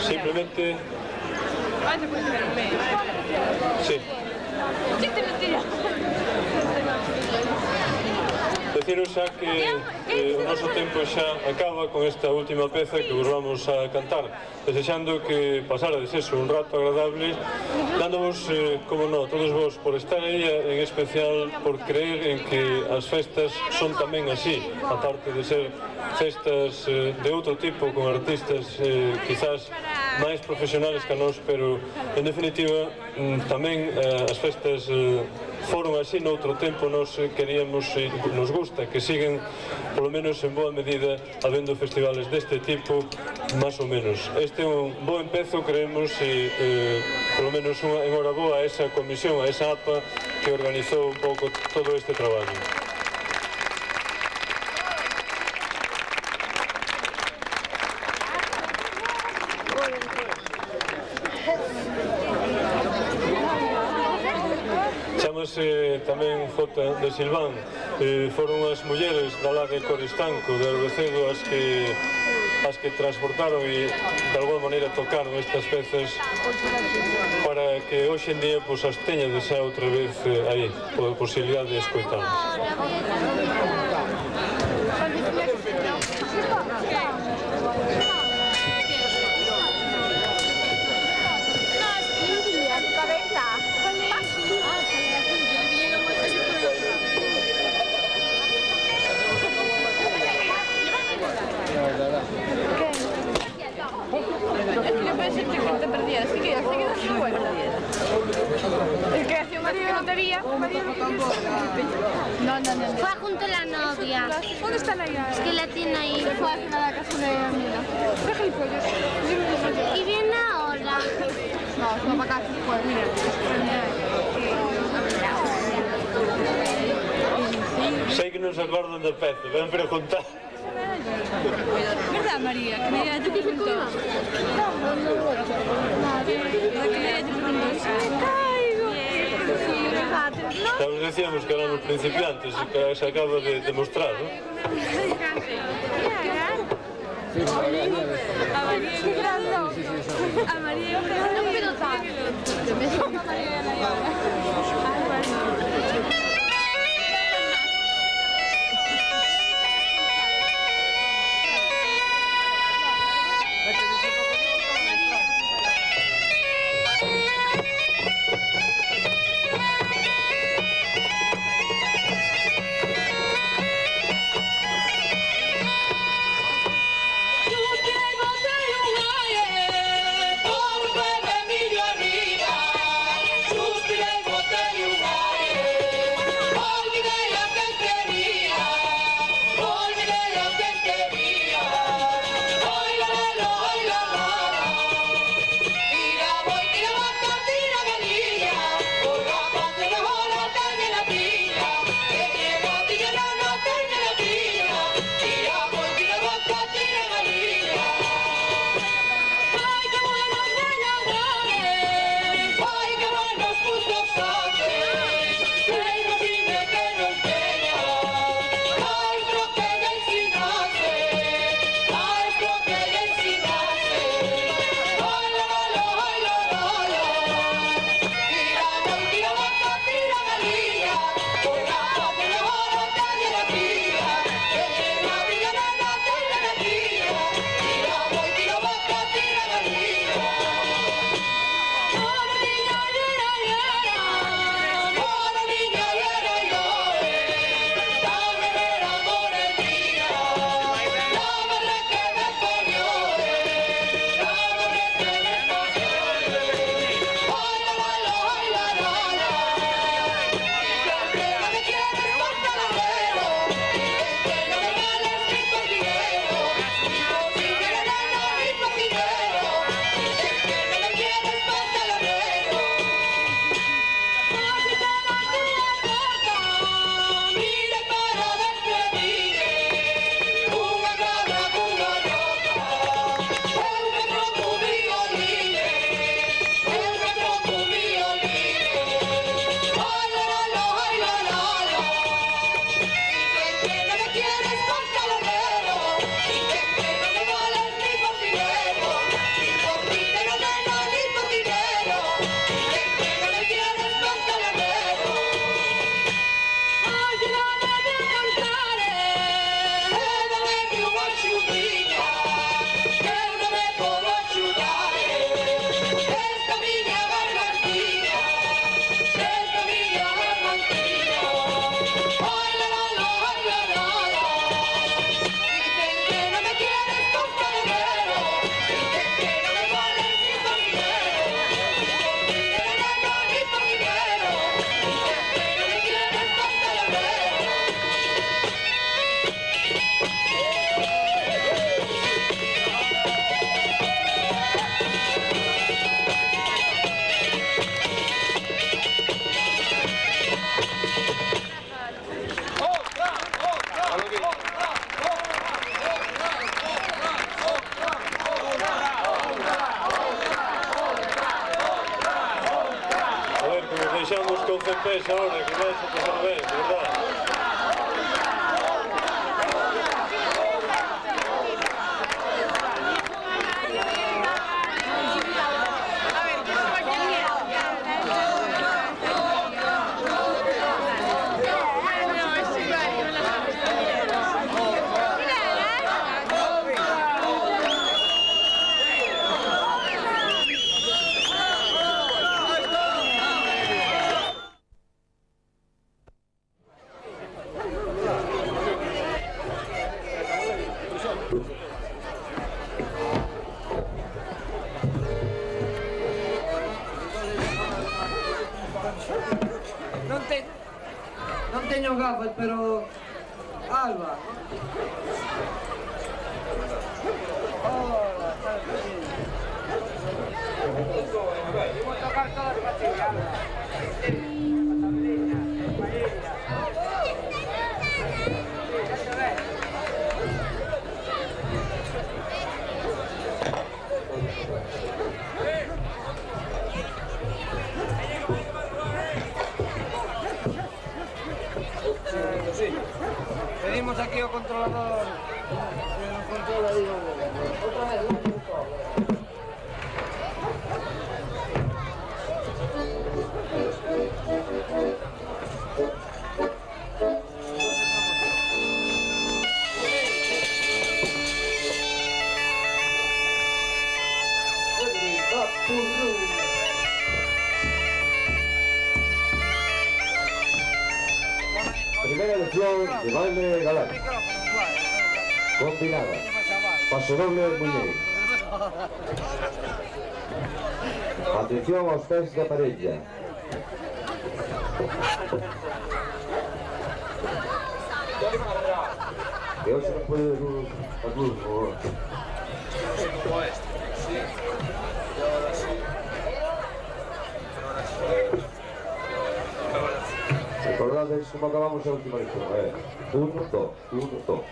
Simplemente... Sí. Deciros xa que o noso tempo xa acaba con esta última peza que vos vamos a cantar, desexando que pasarades eso, un rato agradable, dándovos, como no, todos vos por estar aí, en especial por creer en que as festas son tamén así, aparte de ser festas de outro tipo, con artistas quizás máis profesionales que a nós, pero en definitiva tamén as festas foron así noutro tempo. Nos queríamos e nos gusta que siguen, polo menos en boa medida, habendo festivales deste tipo, máis ou menos. Este é un bo empezo, creemos, e polo menos unha enhoraboa a esa comisión, a esa APA que organizou un pouco todo este traballo. chamase tamén Jota de Silván. Foron as mulleres da lá de Coristanco, de Albecedo, as que transportaron e de alguma maneira tocaron estas pezas para que hoxe en día as teñades xa outra vez aí, por posibilidade de escoitalas. No puede ser que te perdieras, así que ya se quedó sin vuelta. Es que hacía un gato que no te veía. No. Fue junto a la novia. ¿Dónde está la llave? Es que la tiene ahí. Fue a cenar a la casa de Amina. ¿Qué gilipollas? Y viene ahora. No, fue para acá, fue, mira. Sei que non se acordan da peza, ven preguntar. ¿Verdad, María? Que María te preguntó. ¿Verdad que María te preguntó? Xa vos decíamos que éramos principiantes e que se acaba de demostrar, non? A María no puedo tanto. Por que nos deixamos con CPs ahora, que vais a pasar ben, de verdad. Non teño gafas, pero... Alba. Hola, tal vez. Vamos a tocar todas las patillas, Alba. Pedimos aquí ao controlador que nos controla aí outra vez, Primera lección de baile galán. Combinada. Paso doble muñeiro. Atención aos pés da parella. Que hoxe non pode ver as luz, por favor. Recordades como acabamos a última lección, uno, dos.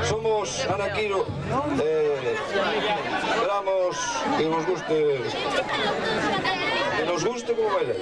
Somos Anaquiro, esperamos que nos guste como bailar.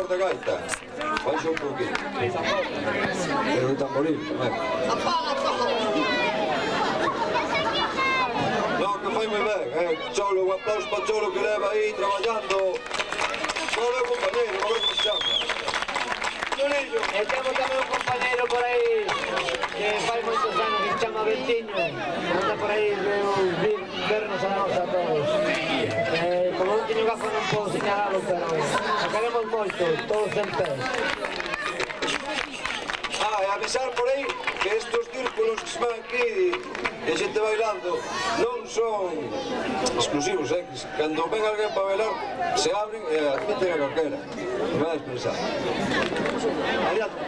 da gaita. Baixa un poquito. Pero de tamboril, No, que fai moi ben, Cholo, un aplauso para Cholo que leva aí traballando. Qual é o compañero, a ver como se chama? Cholillo. E temos tamén un compañero por aí que fai moitos anos que se chama Bentiño. Anda por aí, vernos a nós a todos. Como non teño gafo non podo señalalo, pero queremos moito, todos en pé. E avisar por aí que estes círculos que se van aquí e a xente bailando non son exclusivos, que cando ven alguén para bailar se abren e admiten a calquera. Non vai pensar. Adiante.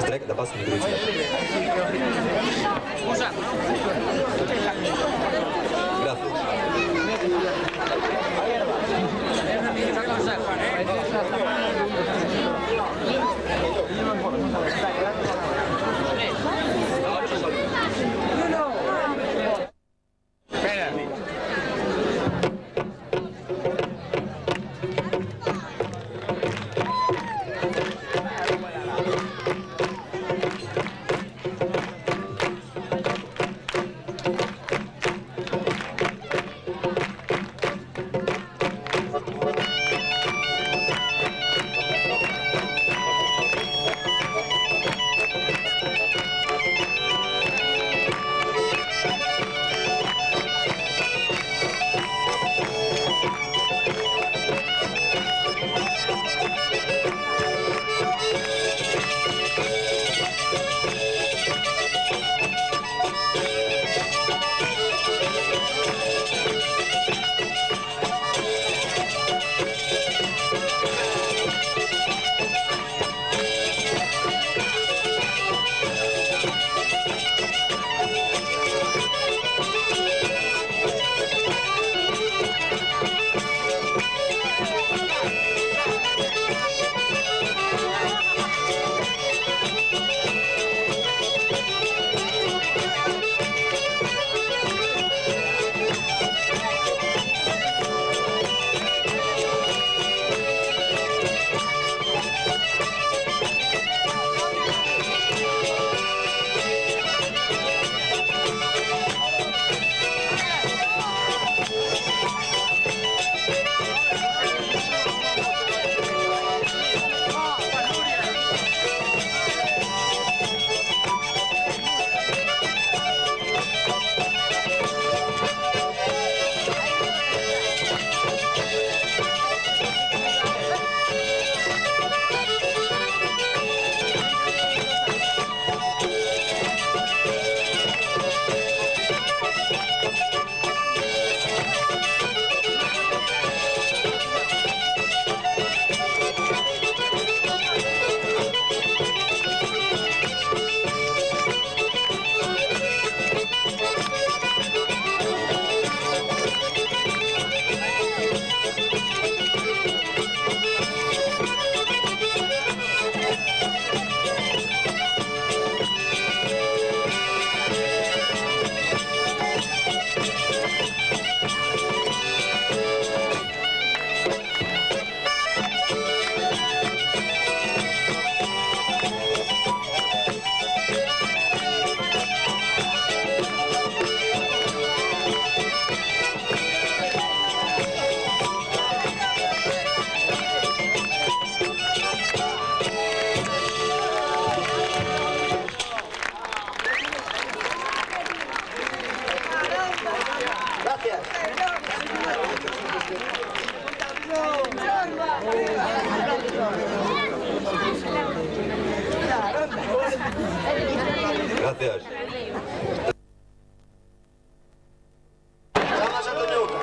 Трек до вас не друзья. Gracias. Chamas a Toñuca.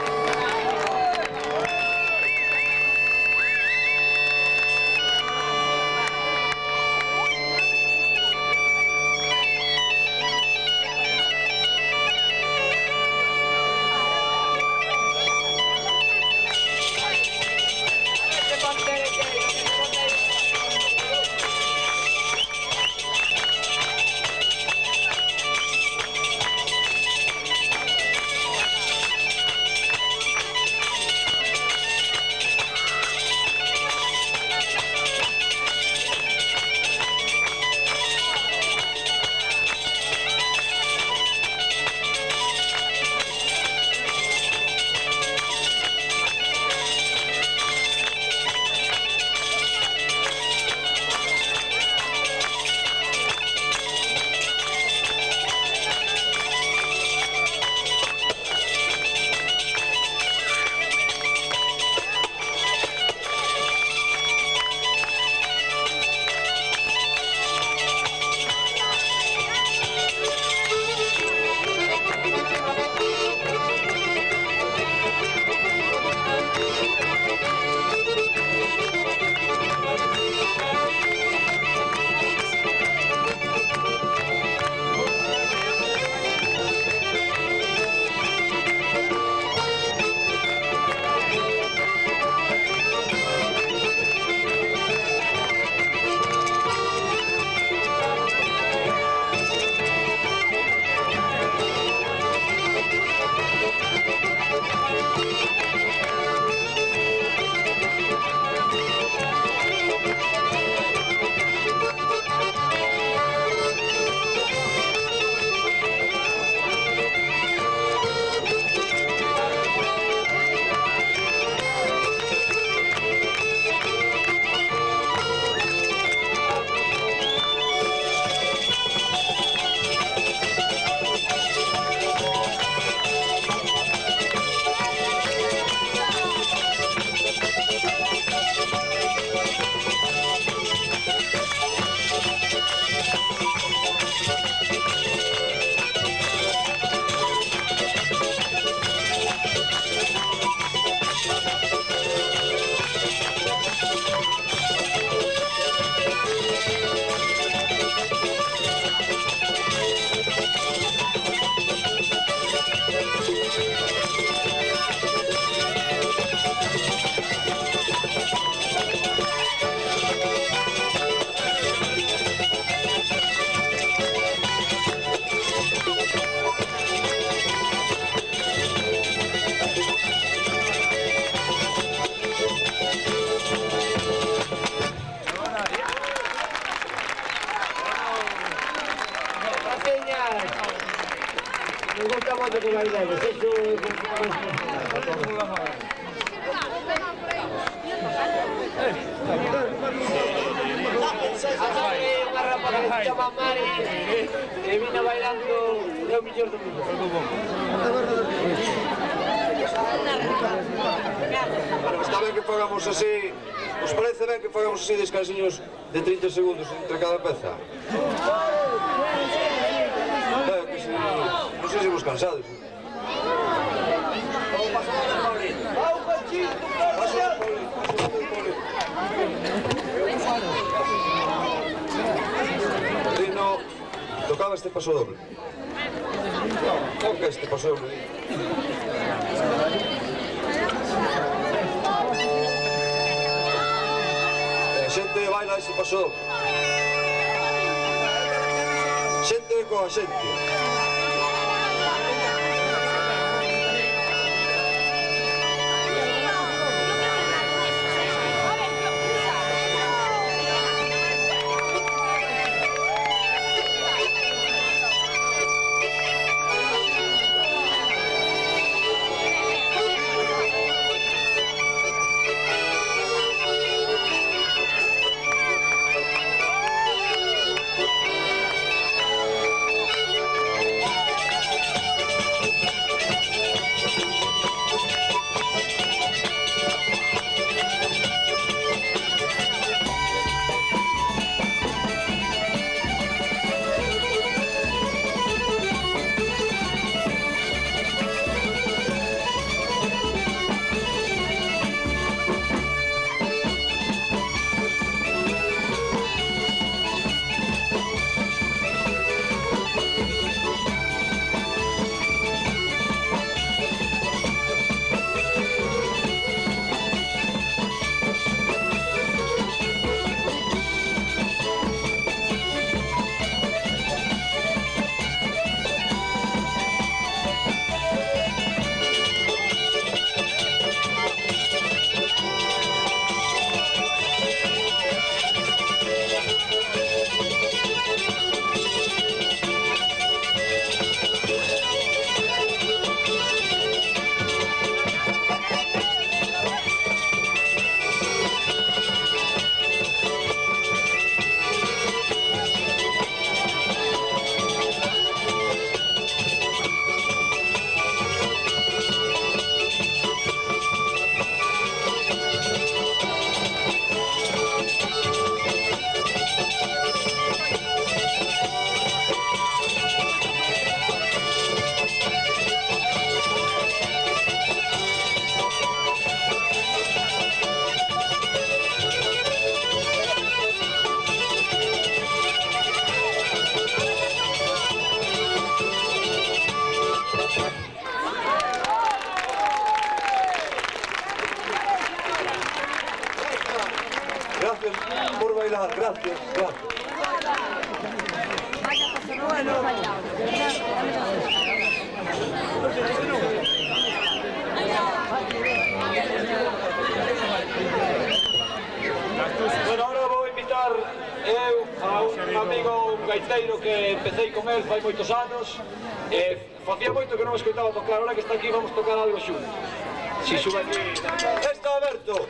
Me gusta mucho que bailemos, eso es una rapa que se llama Mari, que vino bailando los millóns do mundo. Bueno, está ben que fagamos así, os parece ben que fagamos así descansiños de 30 segundos entre cada peza? Claro que sí, non sei se vos cansados. Rino, tocaba este paso doble. Toca este paso doble. A xente baila ese paso doble. Xente coa xente. Gracias por bailar, gracias, gracias. Bueno, ahora vou invitar a un amigo, un gaiteiro que empecé con él fai moitos anos. Facía moito que non escoitaba tocar, ahora que está aquí vamos tocar algo xuntos. Si sube aquí... Está aberto.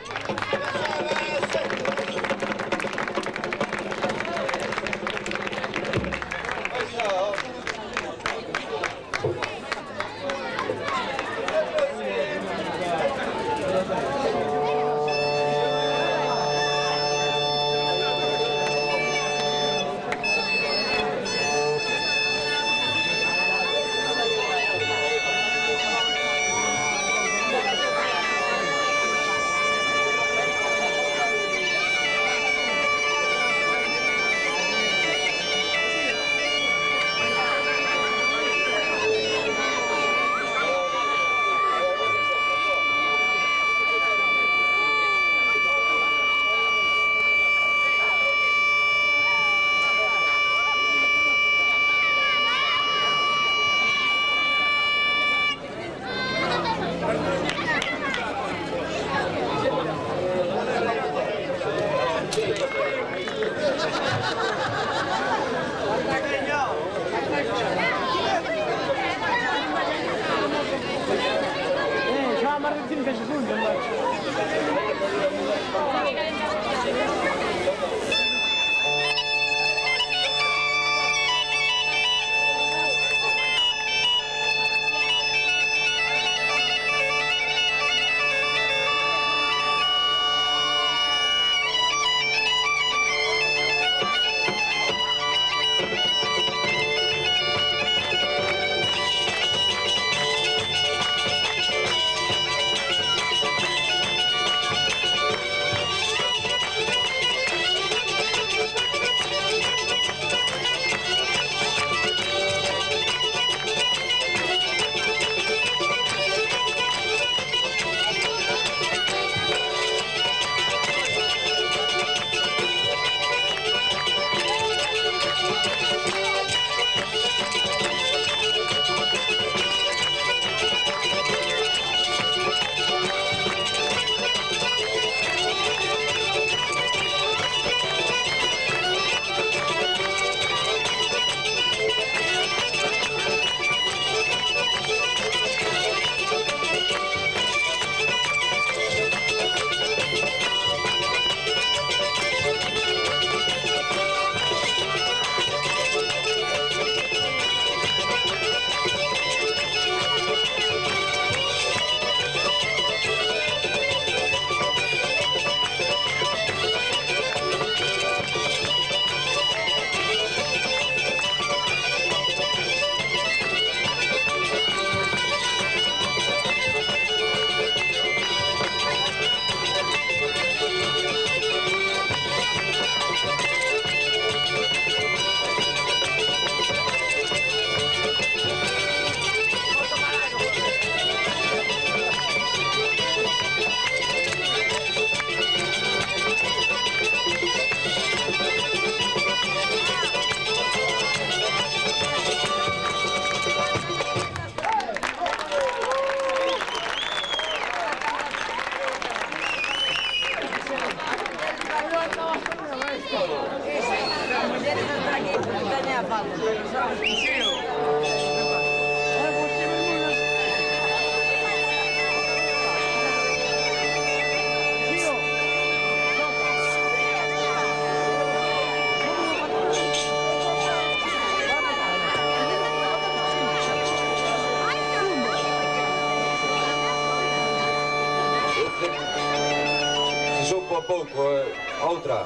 Outra,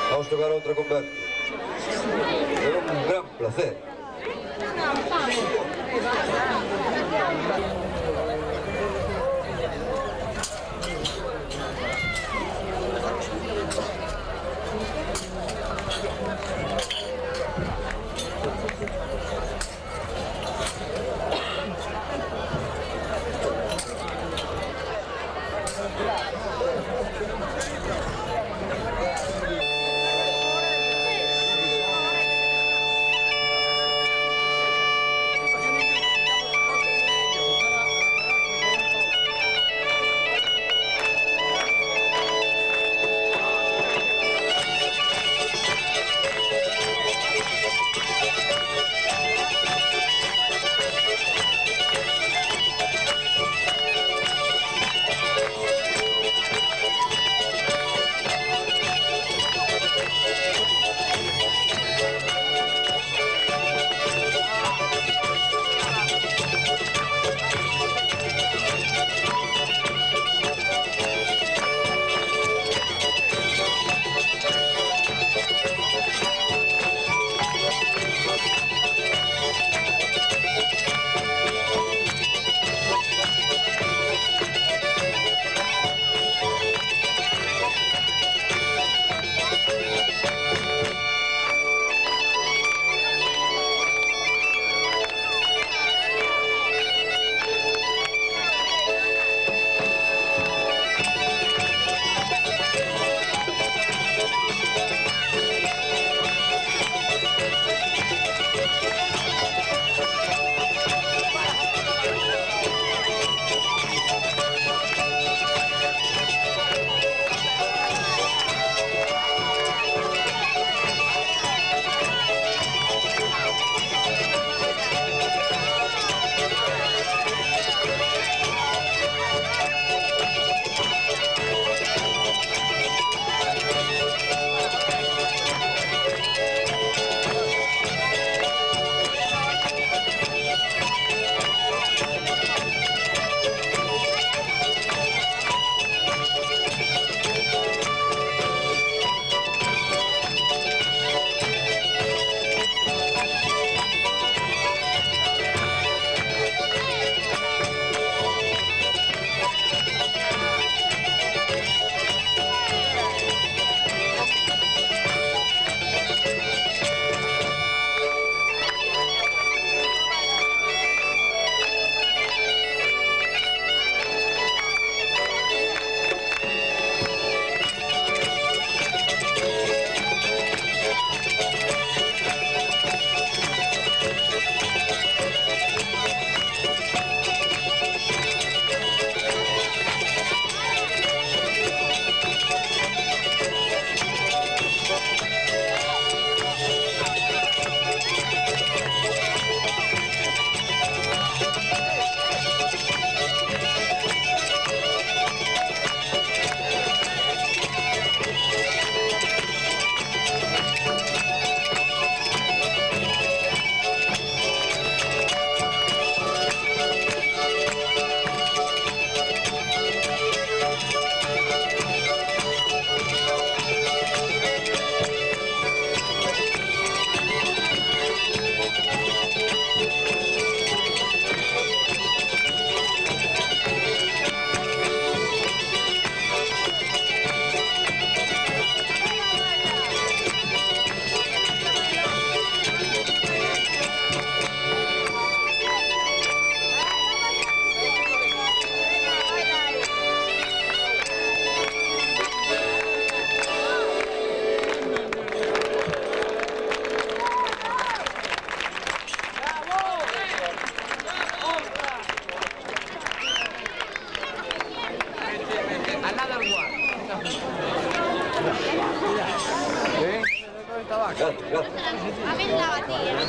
vamos tocar outra con Berto. É un gran placer. Gato, gato. A ver la batida.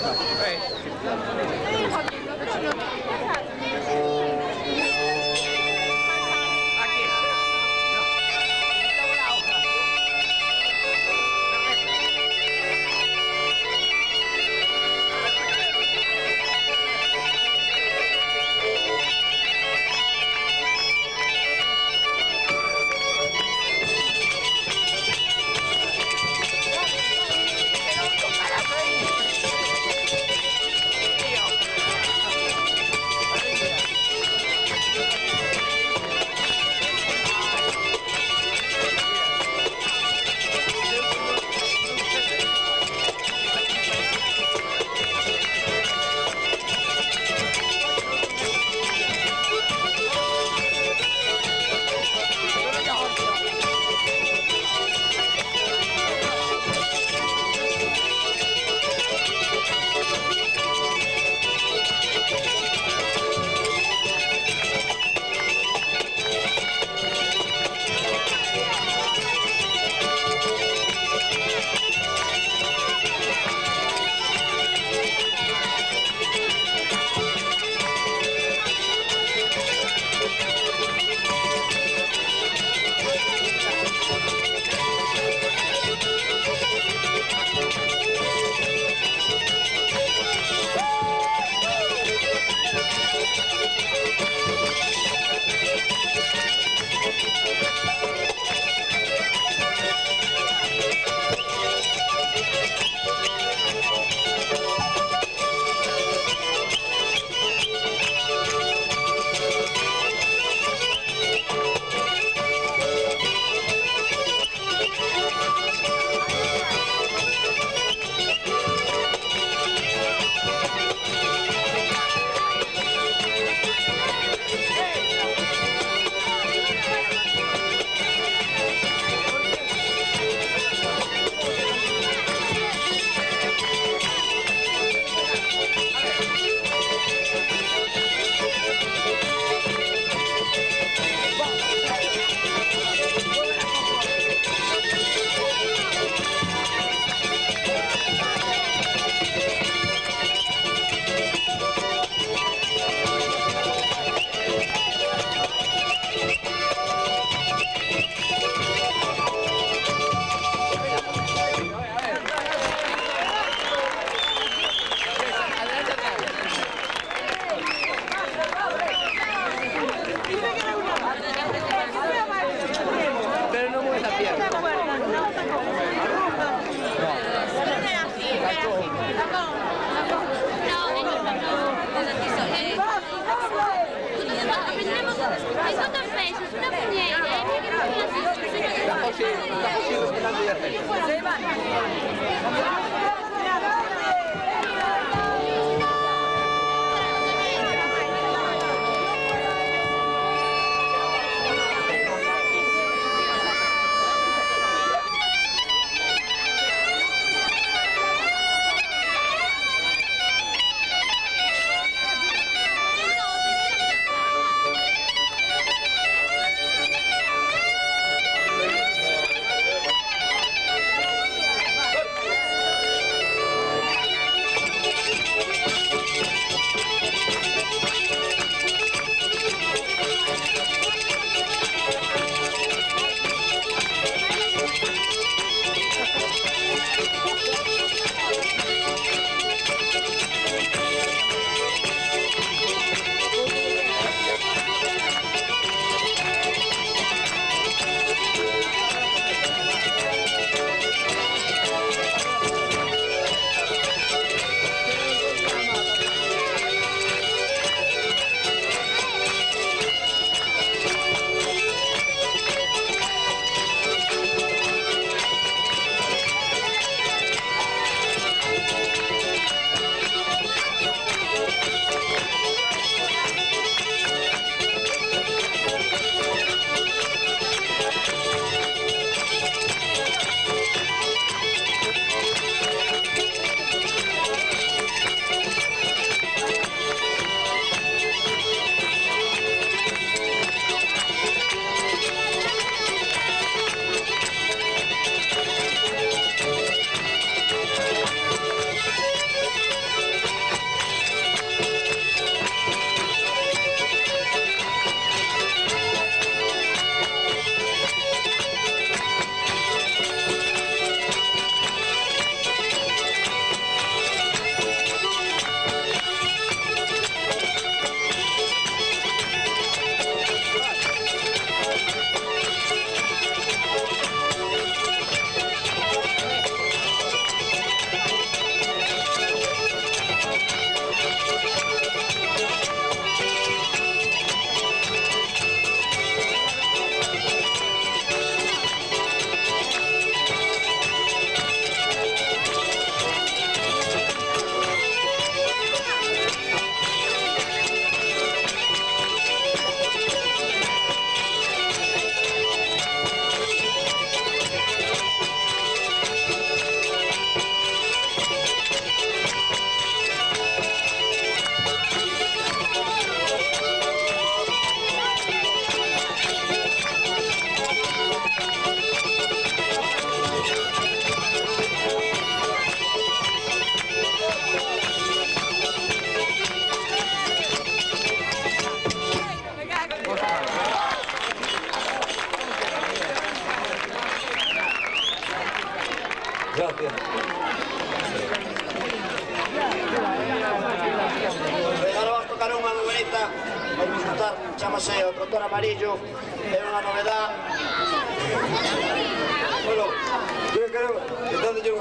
Gracias. Agora vamos tocar unha moi bonita, vamos disfrutar, chamase O Tractor Amarillo, é unha novedade. Bueno, yo creo que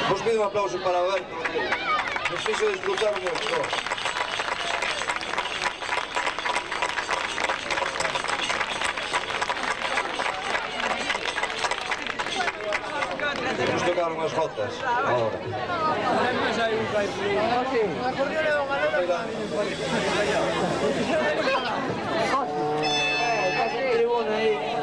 vos pido un aplauso para Alberto, que nos hizo disfrutar mucho. Vamos tocar unhas jotas ahora. Tribuna aí.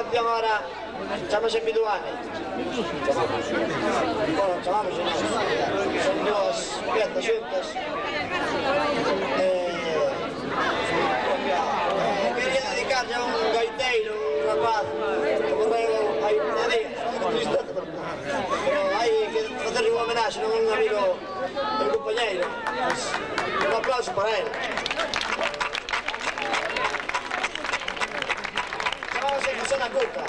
canción ahora chamase Piduane. Bueno, chamamos, son dúas piezas xuntas. Quería dedicarlle a un gaiteiro, un rapaz, que morreu hai un día, pero hai que facerle unha homenaxe, non é un amigo, un compañeiro. Un aplauso para él. Chamábase José da Cuca.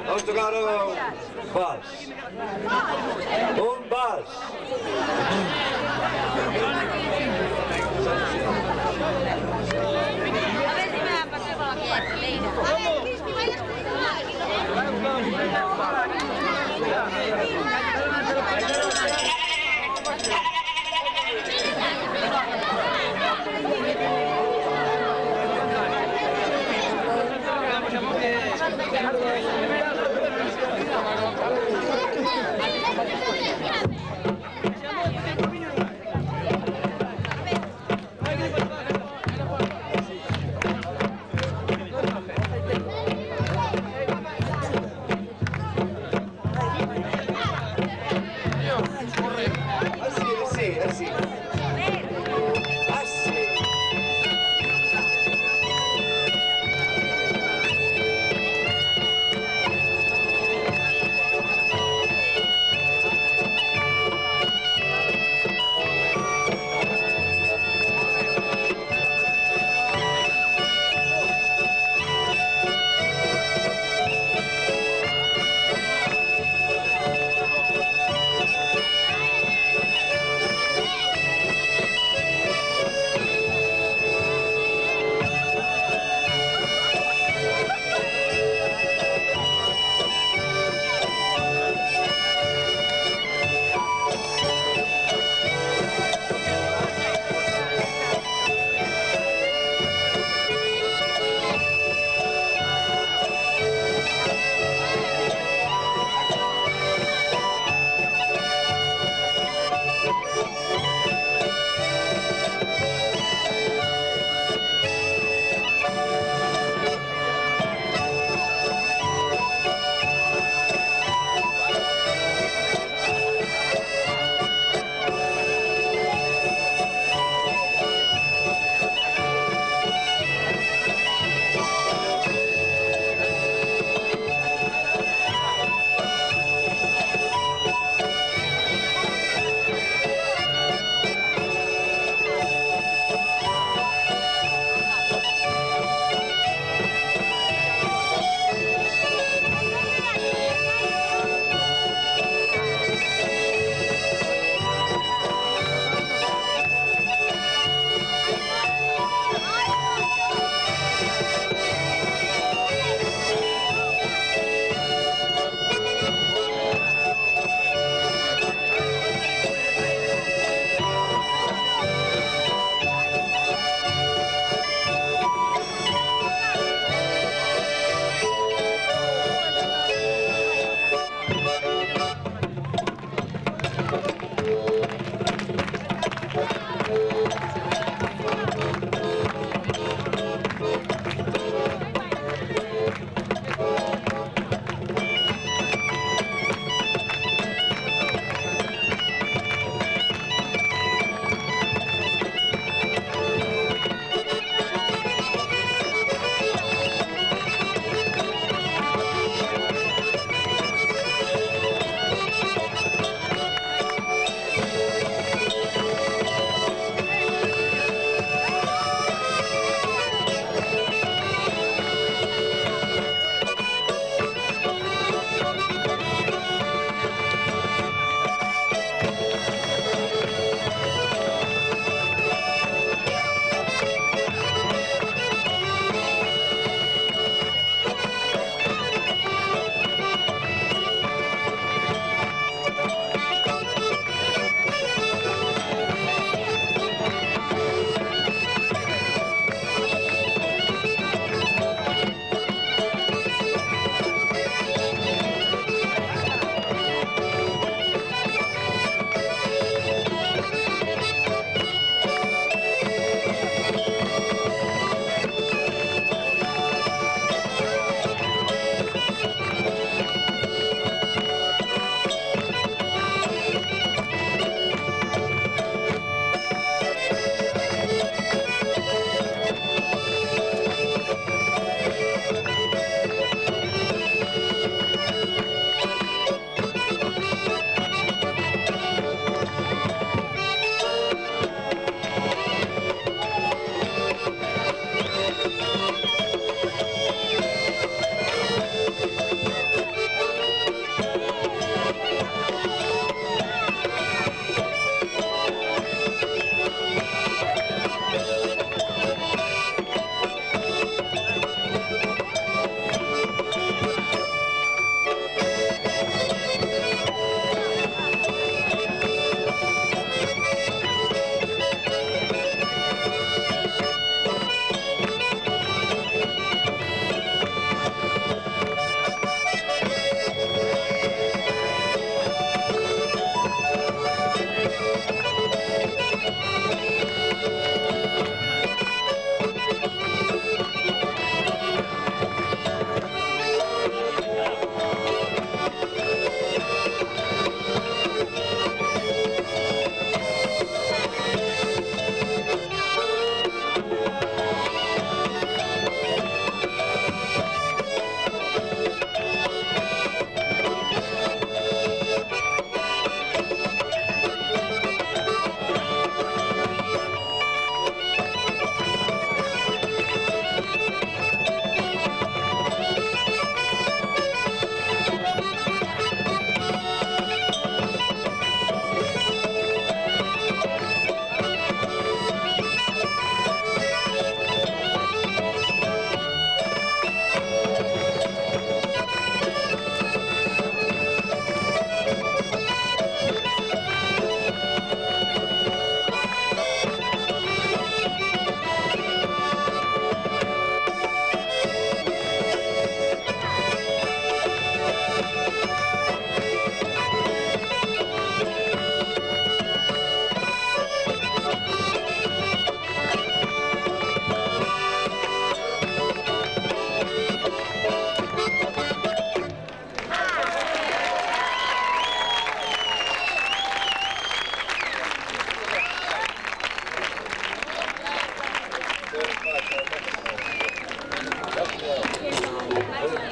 Vamos a tocar un vals. Un vals. A ver si me va a pasar por aquí.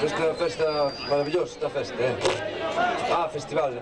Esta festa maravillosa, esta festa, Ah, festival.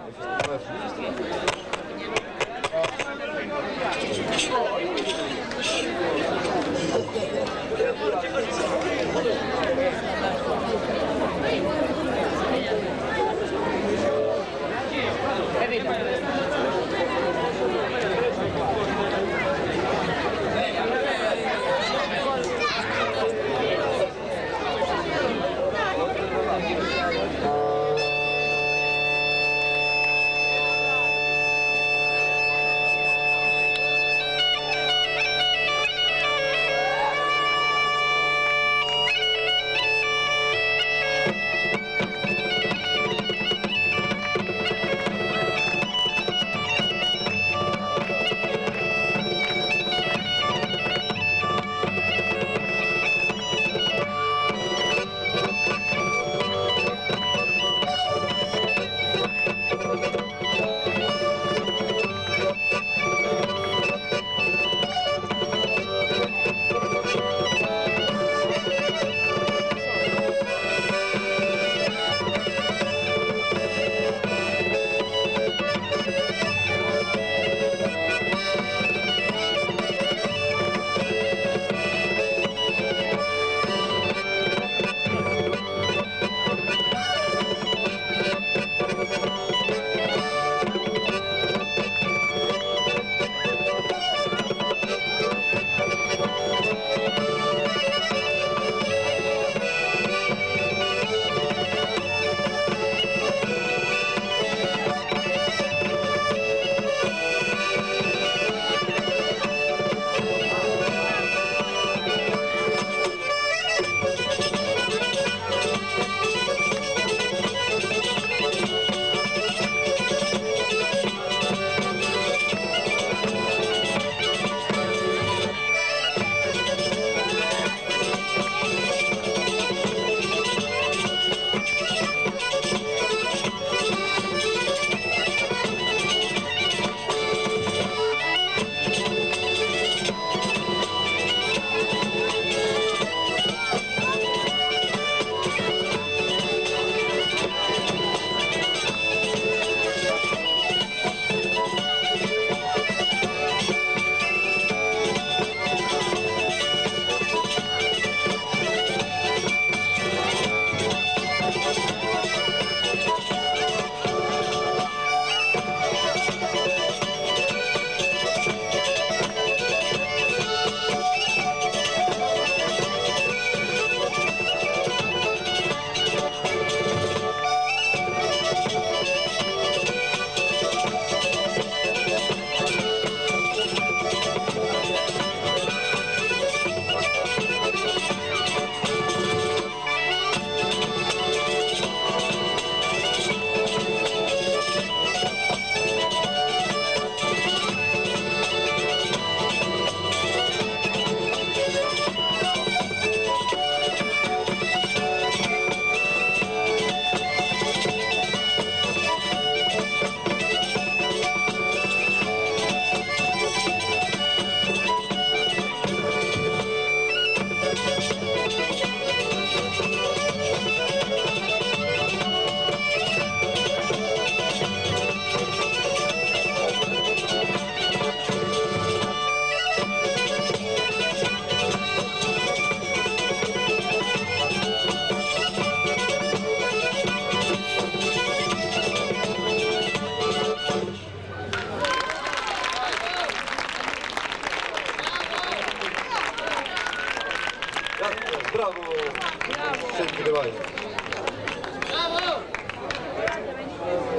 xente que vai.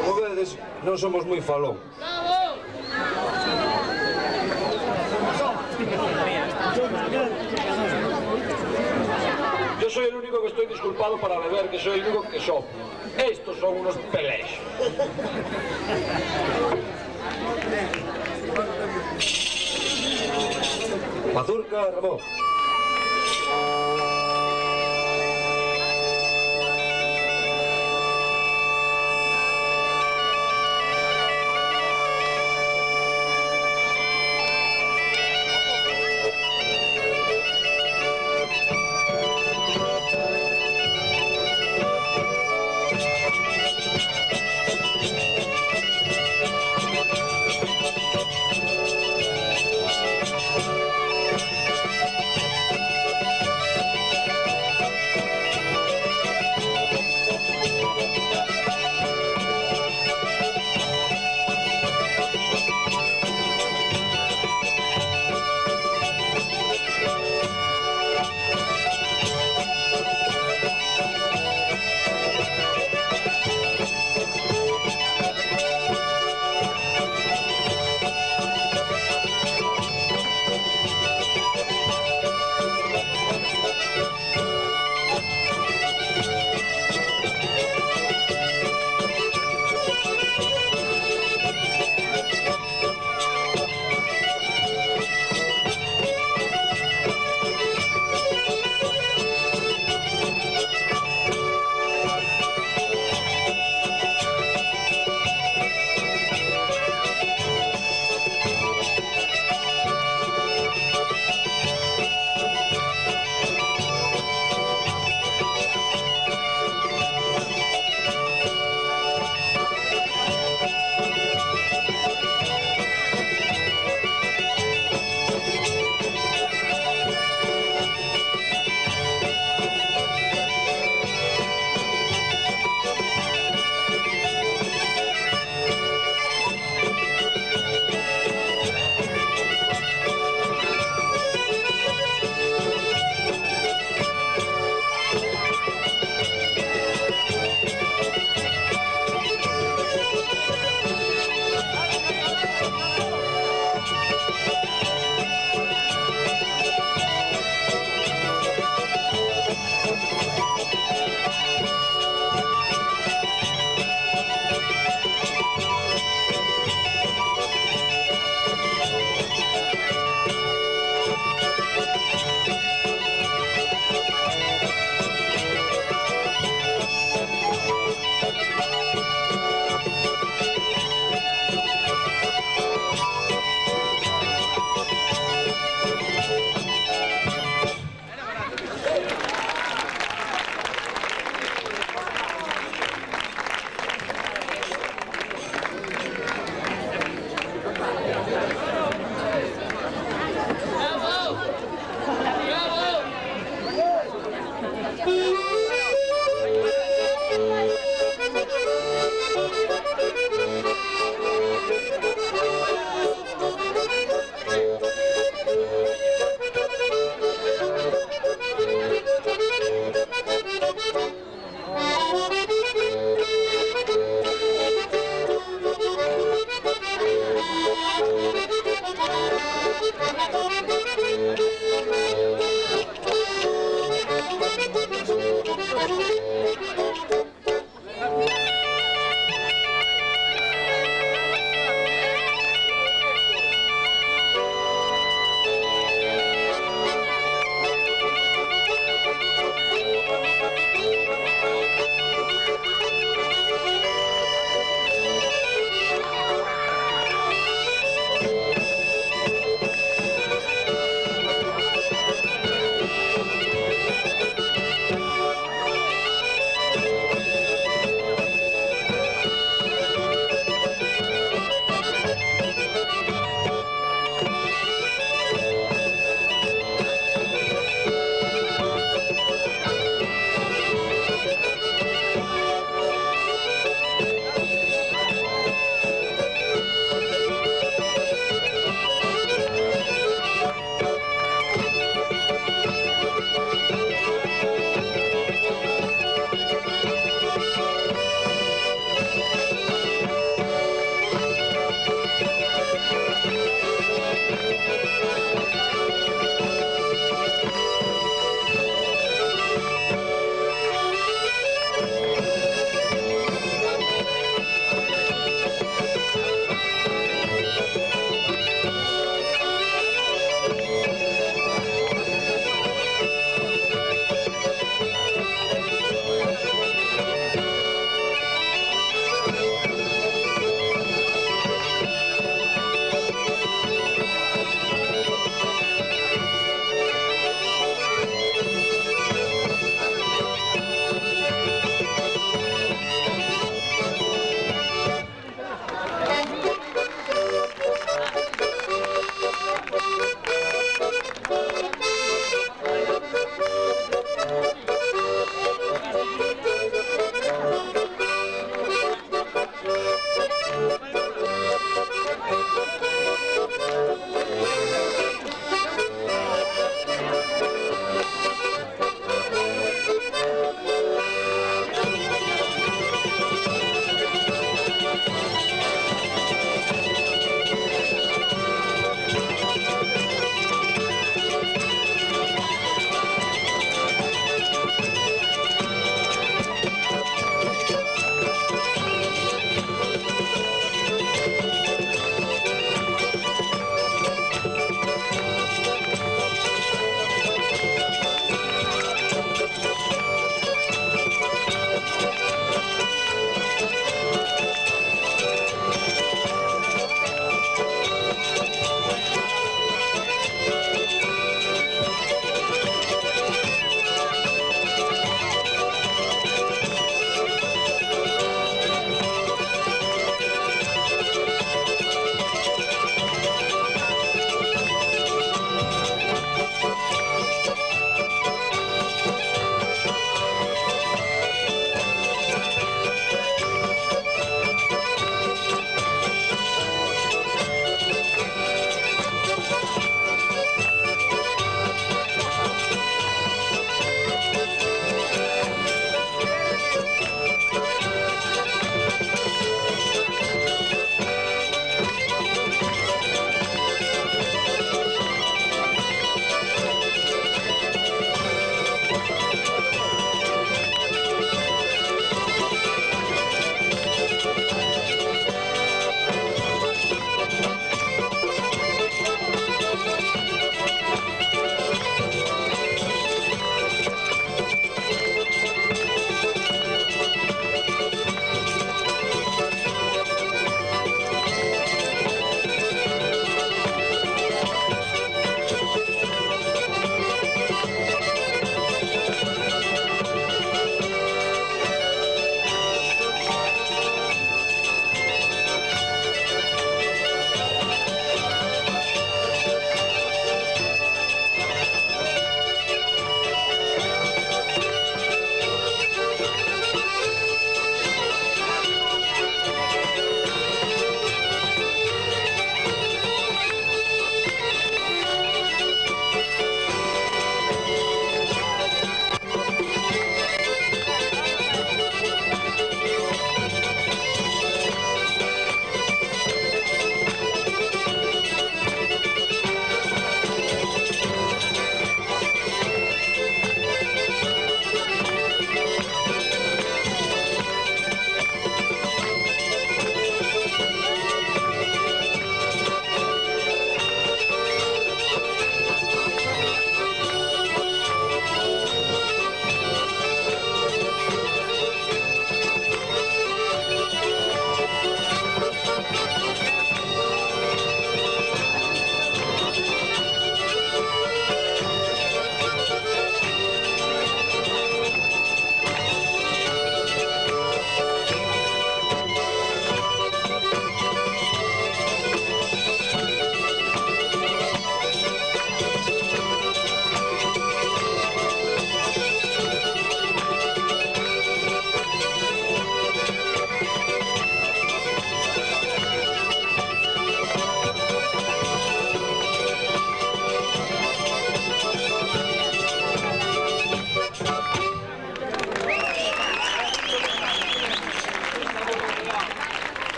Como vedes, non somos moi falón. Yo soy el único que estoy disculpado para beber, que soy el único que soplo. Estos son unos pelés. Mazurca, Ramón.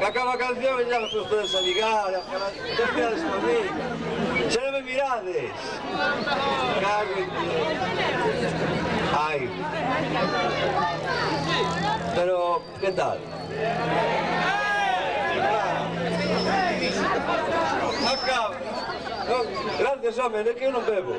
acaba a canción e ya vos todos a ligar, xa mirades por mí, xa non me mirades. Cago en Dios. Ai. Pero, que tal? Acaba. Gracias, home, é que eu non bebo.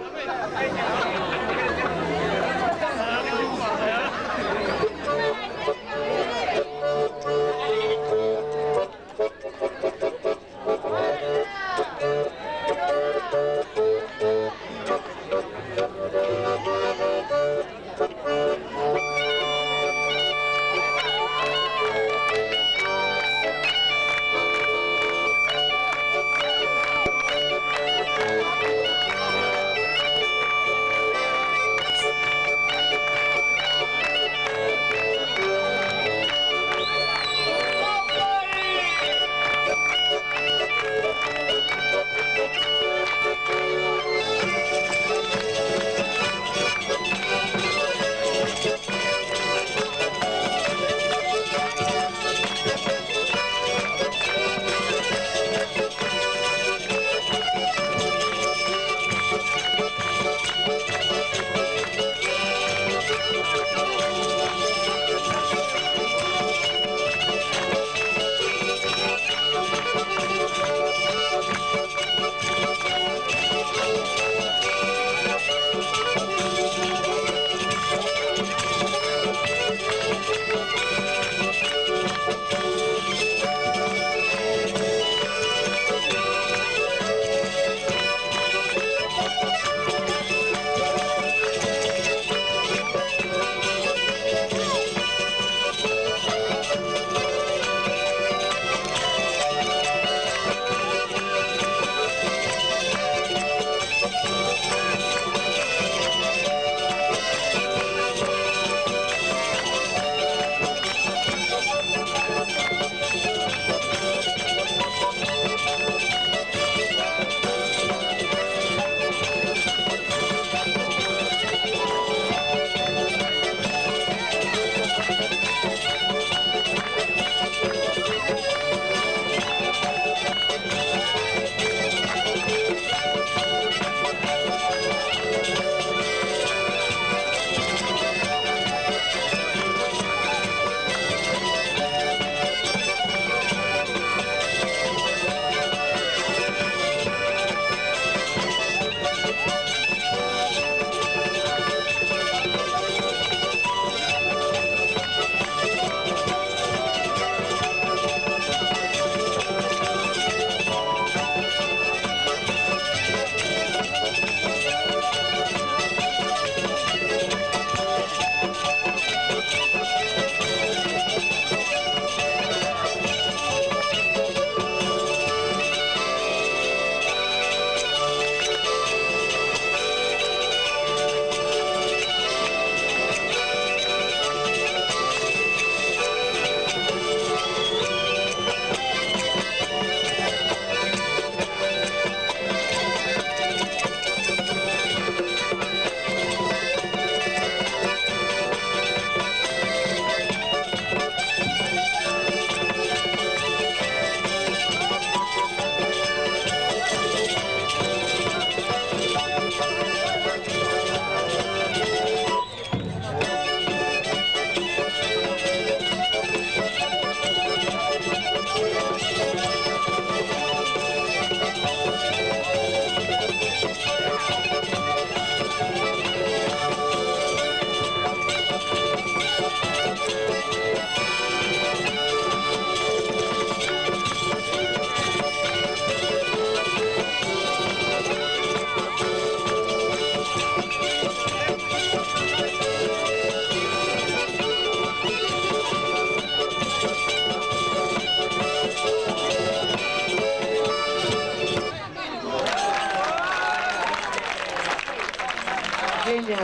Niña.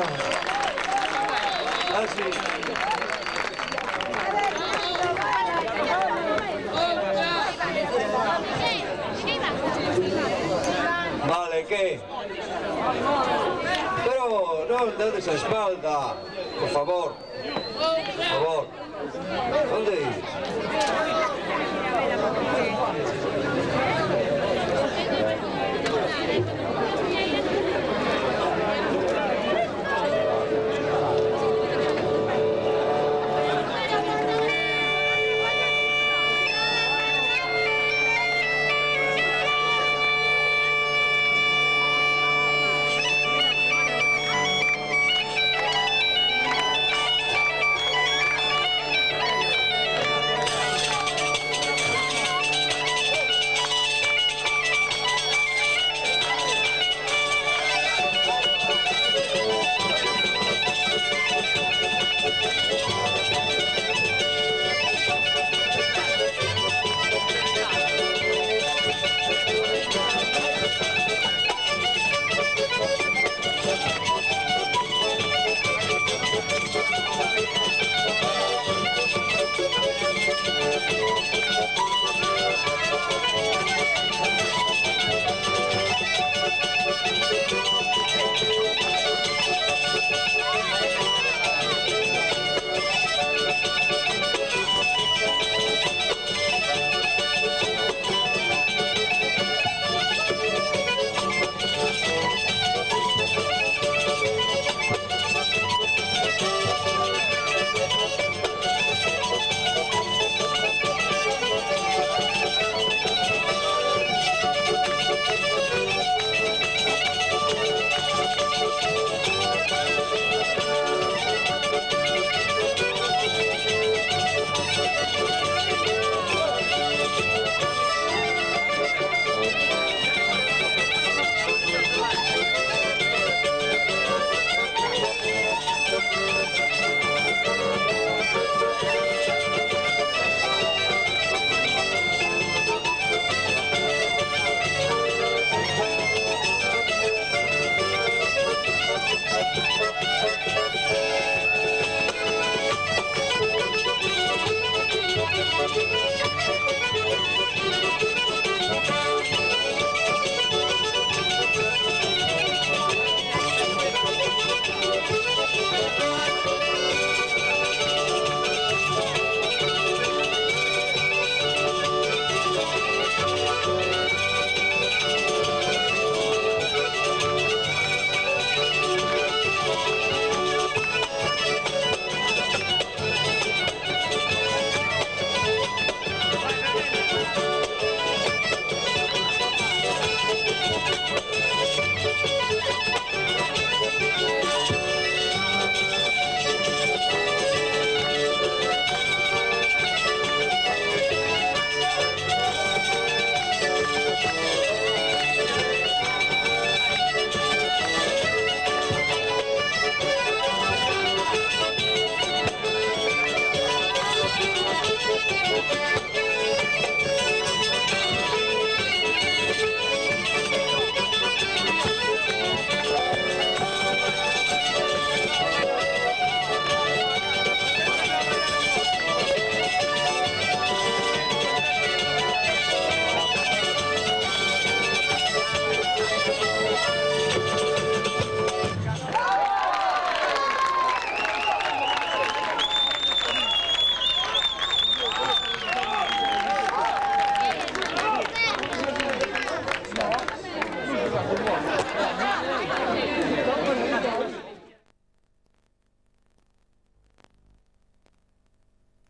Ah, sí. Vale, ¿qué? Pero no dades a espalda, por favor. Por favor. ¿Dónde ides? Thank you.